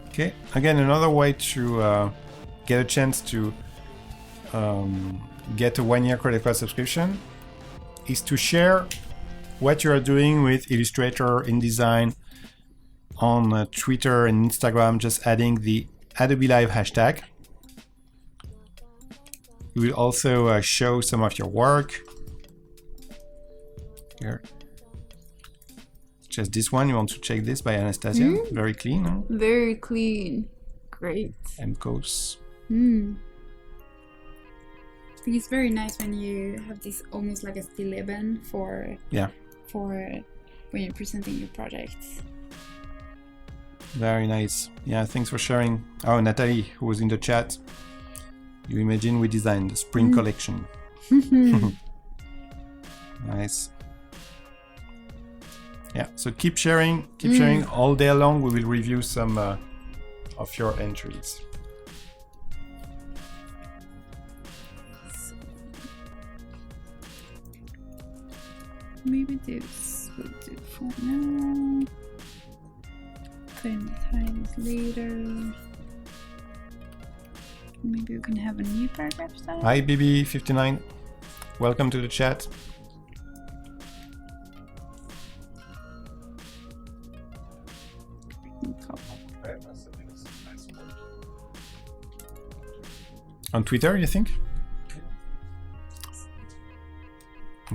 Okay, again, another way to get a chance to get a 1 year Creative Cloud subscription is to share what you are doing with Illustrator, InDesign on Twitter and Instagram, just adding the Adobe Live hashtag. You will also show some of your work. Here. Just this one, you want to check this by Anastasia. Very clean, huh? very clean. Great. And coats. I think it's very nice when you have this almost like a stilleben for when you're presenting your projects. Very nice. Yeah, thanks for sharing. Oh, Natalie, who was in the chat. You imagine we designed the spring collection. Nice. Yeah, so keep sharing all day long. We will review some of your entries. Maybe this will do for now. Put in the titles later. Maybe we can have a new paragraph style. Hi, BB59. Welcome to the chat. On Twitter, you think?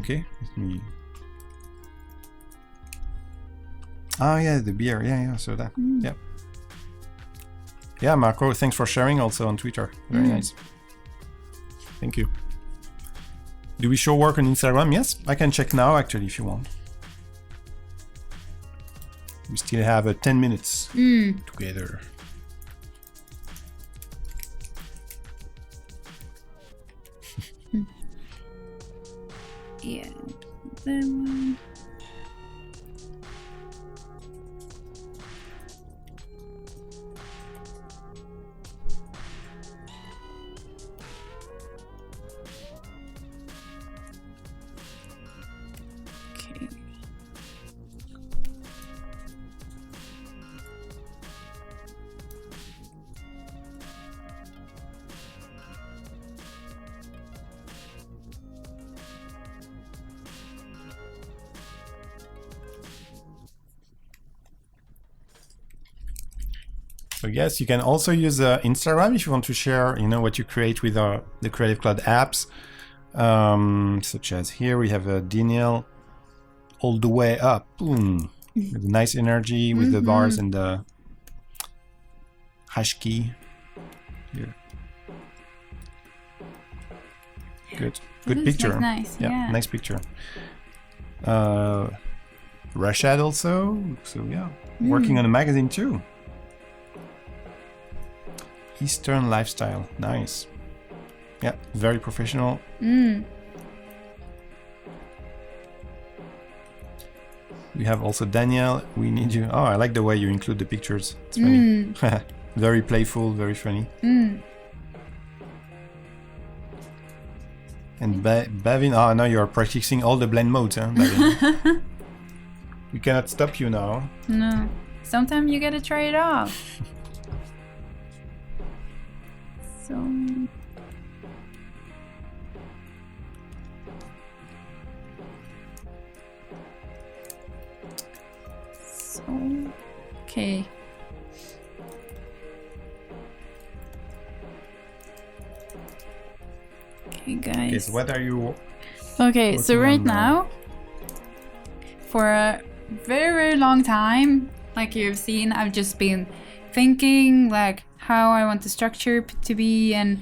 Okay, let me. Oh yeah, the beer. Yeah, so that. Yeah. Yeah, Marco, thanks for sharing also on Twitter. Very nice. Thank you. Do we show work on Instagram? Yes, I can check now actually if you want. We still have 10 minutes together. Yeah, that one. Okay. So yes, you can also use Instagram if you want to share, what you create with the Creative Cloud apps. Such as here we have a Daniel all the way up, boom, with a nice energy with the bars and the hash key. Here. Good picture. Nice. Yeah. Nice picture. Rashad also, so yeah, working on a magazine too. Eastern lifestyle, nice. Yeah, very professional. We have also Daniel. We need you. Oh, I like the way you include the pictures. It's funny. Very playful, very funny. And Bavin, oh, now you're practicing all the blend modes, huh, Bavin? We cannot stop you now. No. Sometimes you gotta try it off. So. Okay. Okay, guys. Okay, so what are you? Okay, so right on now, for a very, very long time, like you've seen, I've just been thinking like how I want the structure to be, and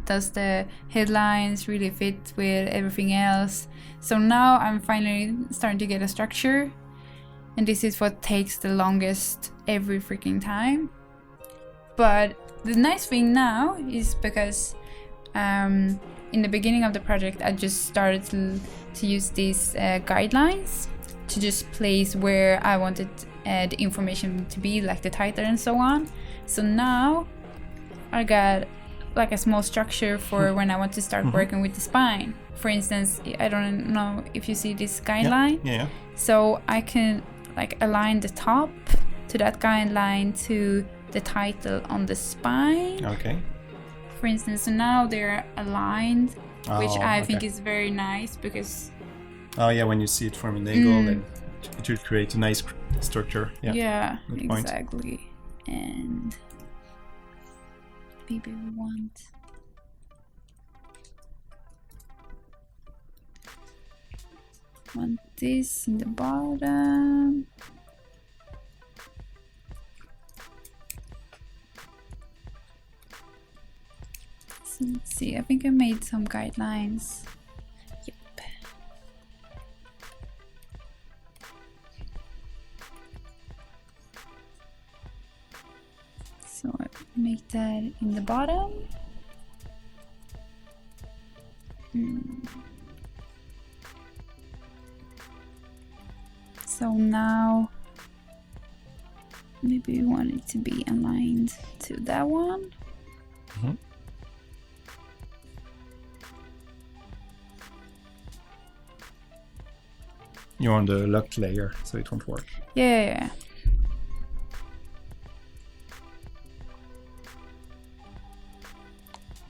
does the headlines really fit with everything else? So now I'm finally starting to get a structure, and this is what takes the longest every freaking time. But the nice thing now is because in the beginning of the project I just started to use these guidelines to just place where I wanted the information to be, like the title and so on. So now I got like a small structure for when I want to start working with the spine. For instance, I don't know if you see this guideline. Yeah. So I can like align the top to that guideline to the title on the spine. Okay. For instance, so now they're aligned, which I think okay. is very nice because... Oh yeah, when you see it from an angle, then it will create a nice structure. Yeah, good point. exactly. And maybe we want this in the bottom. So let's see, I think I made some guidelines. Yep. So I make that in the bottom. So now maybe we want it to be aligned to that one. You're on the locked layer, so it won't work. Yeah.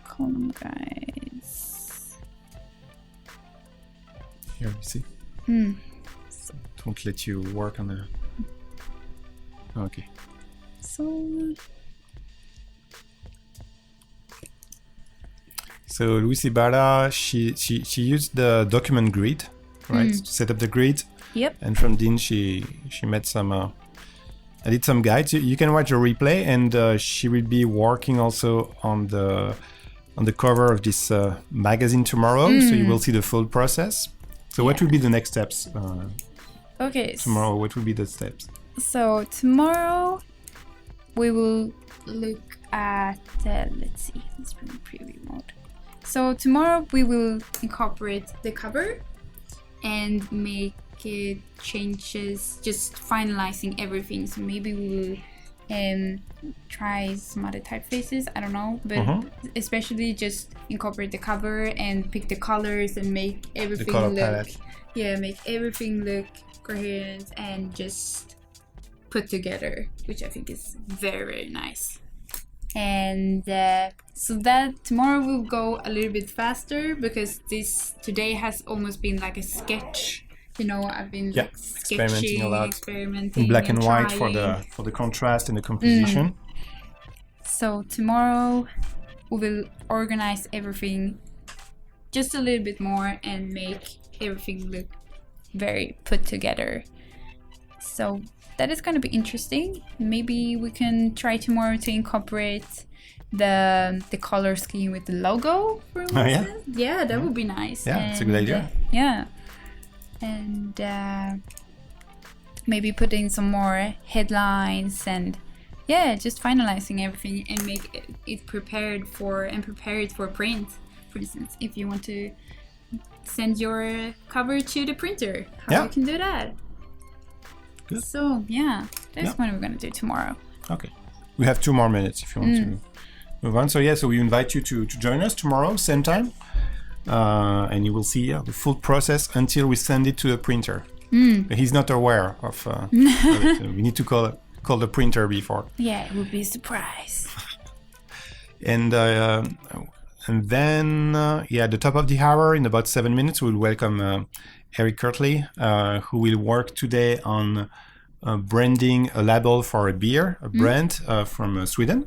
Column guides. Here, you see? So it won't let you work on the... Okay. So Lucy Barra, she used the document grid, right, to set up the grid. Yep. And from then she made some did some guides. You can watch a replay, and she will be working also on the cover of this magazine tomorrow, so you will see the full process. So what will be the next steps Okay. tomorrow? What will be the steps? So tomorrow we will look at let's see, let's bring preview mode. So tomorrow we will incorporate the cover and make it changes, just finalizing everything. So maybe we will try some other typefaces, I don't know, but especially just incorporate the cover and pick the colors and make everything color look palette. make everything look coherent and just put together, which I think is very, very nice. And so that tomorrow will go a little bit faster, because today has almost been like a sketch. You know, I've been like experimenting a lot. experimenting In black and white trying. for the contrast and the composition. So tomorrow we will organize everything just a little bit more and make everything look very put together. So that is going to be interesting. Maybe we can try tomorrow to incorporate the color scheme with the logo, for instance. Yeah, that would be nice. Yeah, it's a good idea. Yeah. And maybe put in some more headlines and just finalizing everything and make it prepared for print. For instance, if you want to send your cover to the printer, how you can do that. Good. So that's what we're gonna do tomorrow. Okay, we have 2 more minutes if you want to move on. So so we invite you to join us tomorrow, same time. And you will see the full process until we send it to the printer. He's not aware of it. We need to call the printer before. Yeah, it would be a surprise. And then at the top of the hour, in about 7 minutes, we'll welcome Eric Kirtley, who will work today on branding a label for a beer, a brand from Sweden.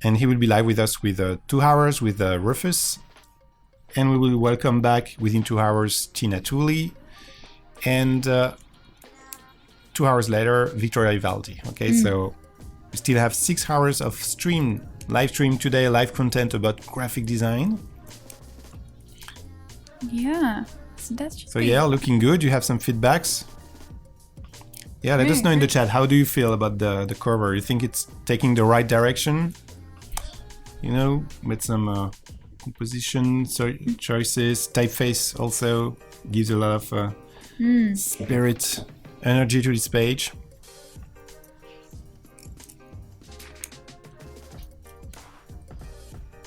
And he will be live with us with 2 hours with Rufus. And we will welcome back within 2 hours Tina Tooley. And 2 hours later, Victoria Ivaldi. Okay, so we still have 6 hours of live stream today, live content about graphic design. Yeah, so that's looking good. You have some feedbacks. Yeah, let us know in the chat. How do you feel about the cover? You think it's taking the right direction? You know, with some composition choices. Typeface also gives a lot of spirit, energy to this page.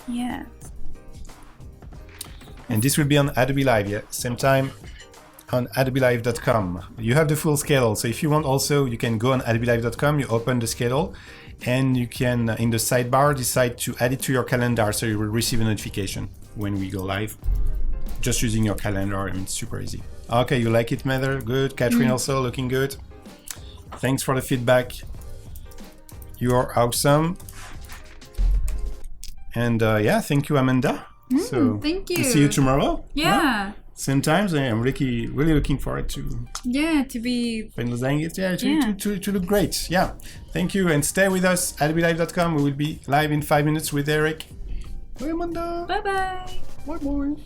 Yeah. And this will be on Adobe Live, same time on adobelive.com. You have the full schedule, so if you want also, you can go on adobelive.com, you open the schedule, and you can, in the sidebar, decide to add it to your calendar, so you will receive a notification when we go live. Just using your calendar, I mean, it's super easy. Okay, you like it, Mather? Good. Catherine also, looking good. Thanks for the feedback. You are awesome. And thank you, Amanda. So thank you. We'll see you tomorrow. Yeah. Same times. I'm really looking forward to be finalizing it. To look great. Yeah. Thank you, and stay with us at adobelive.com. We will be live in 5 minutes with Eric. Bye, Amanda. Bye-bye. Bye-bye.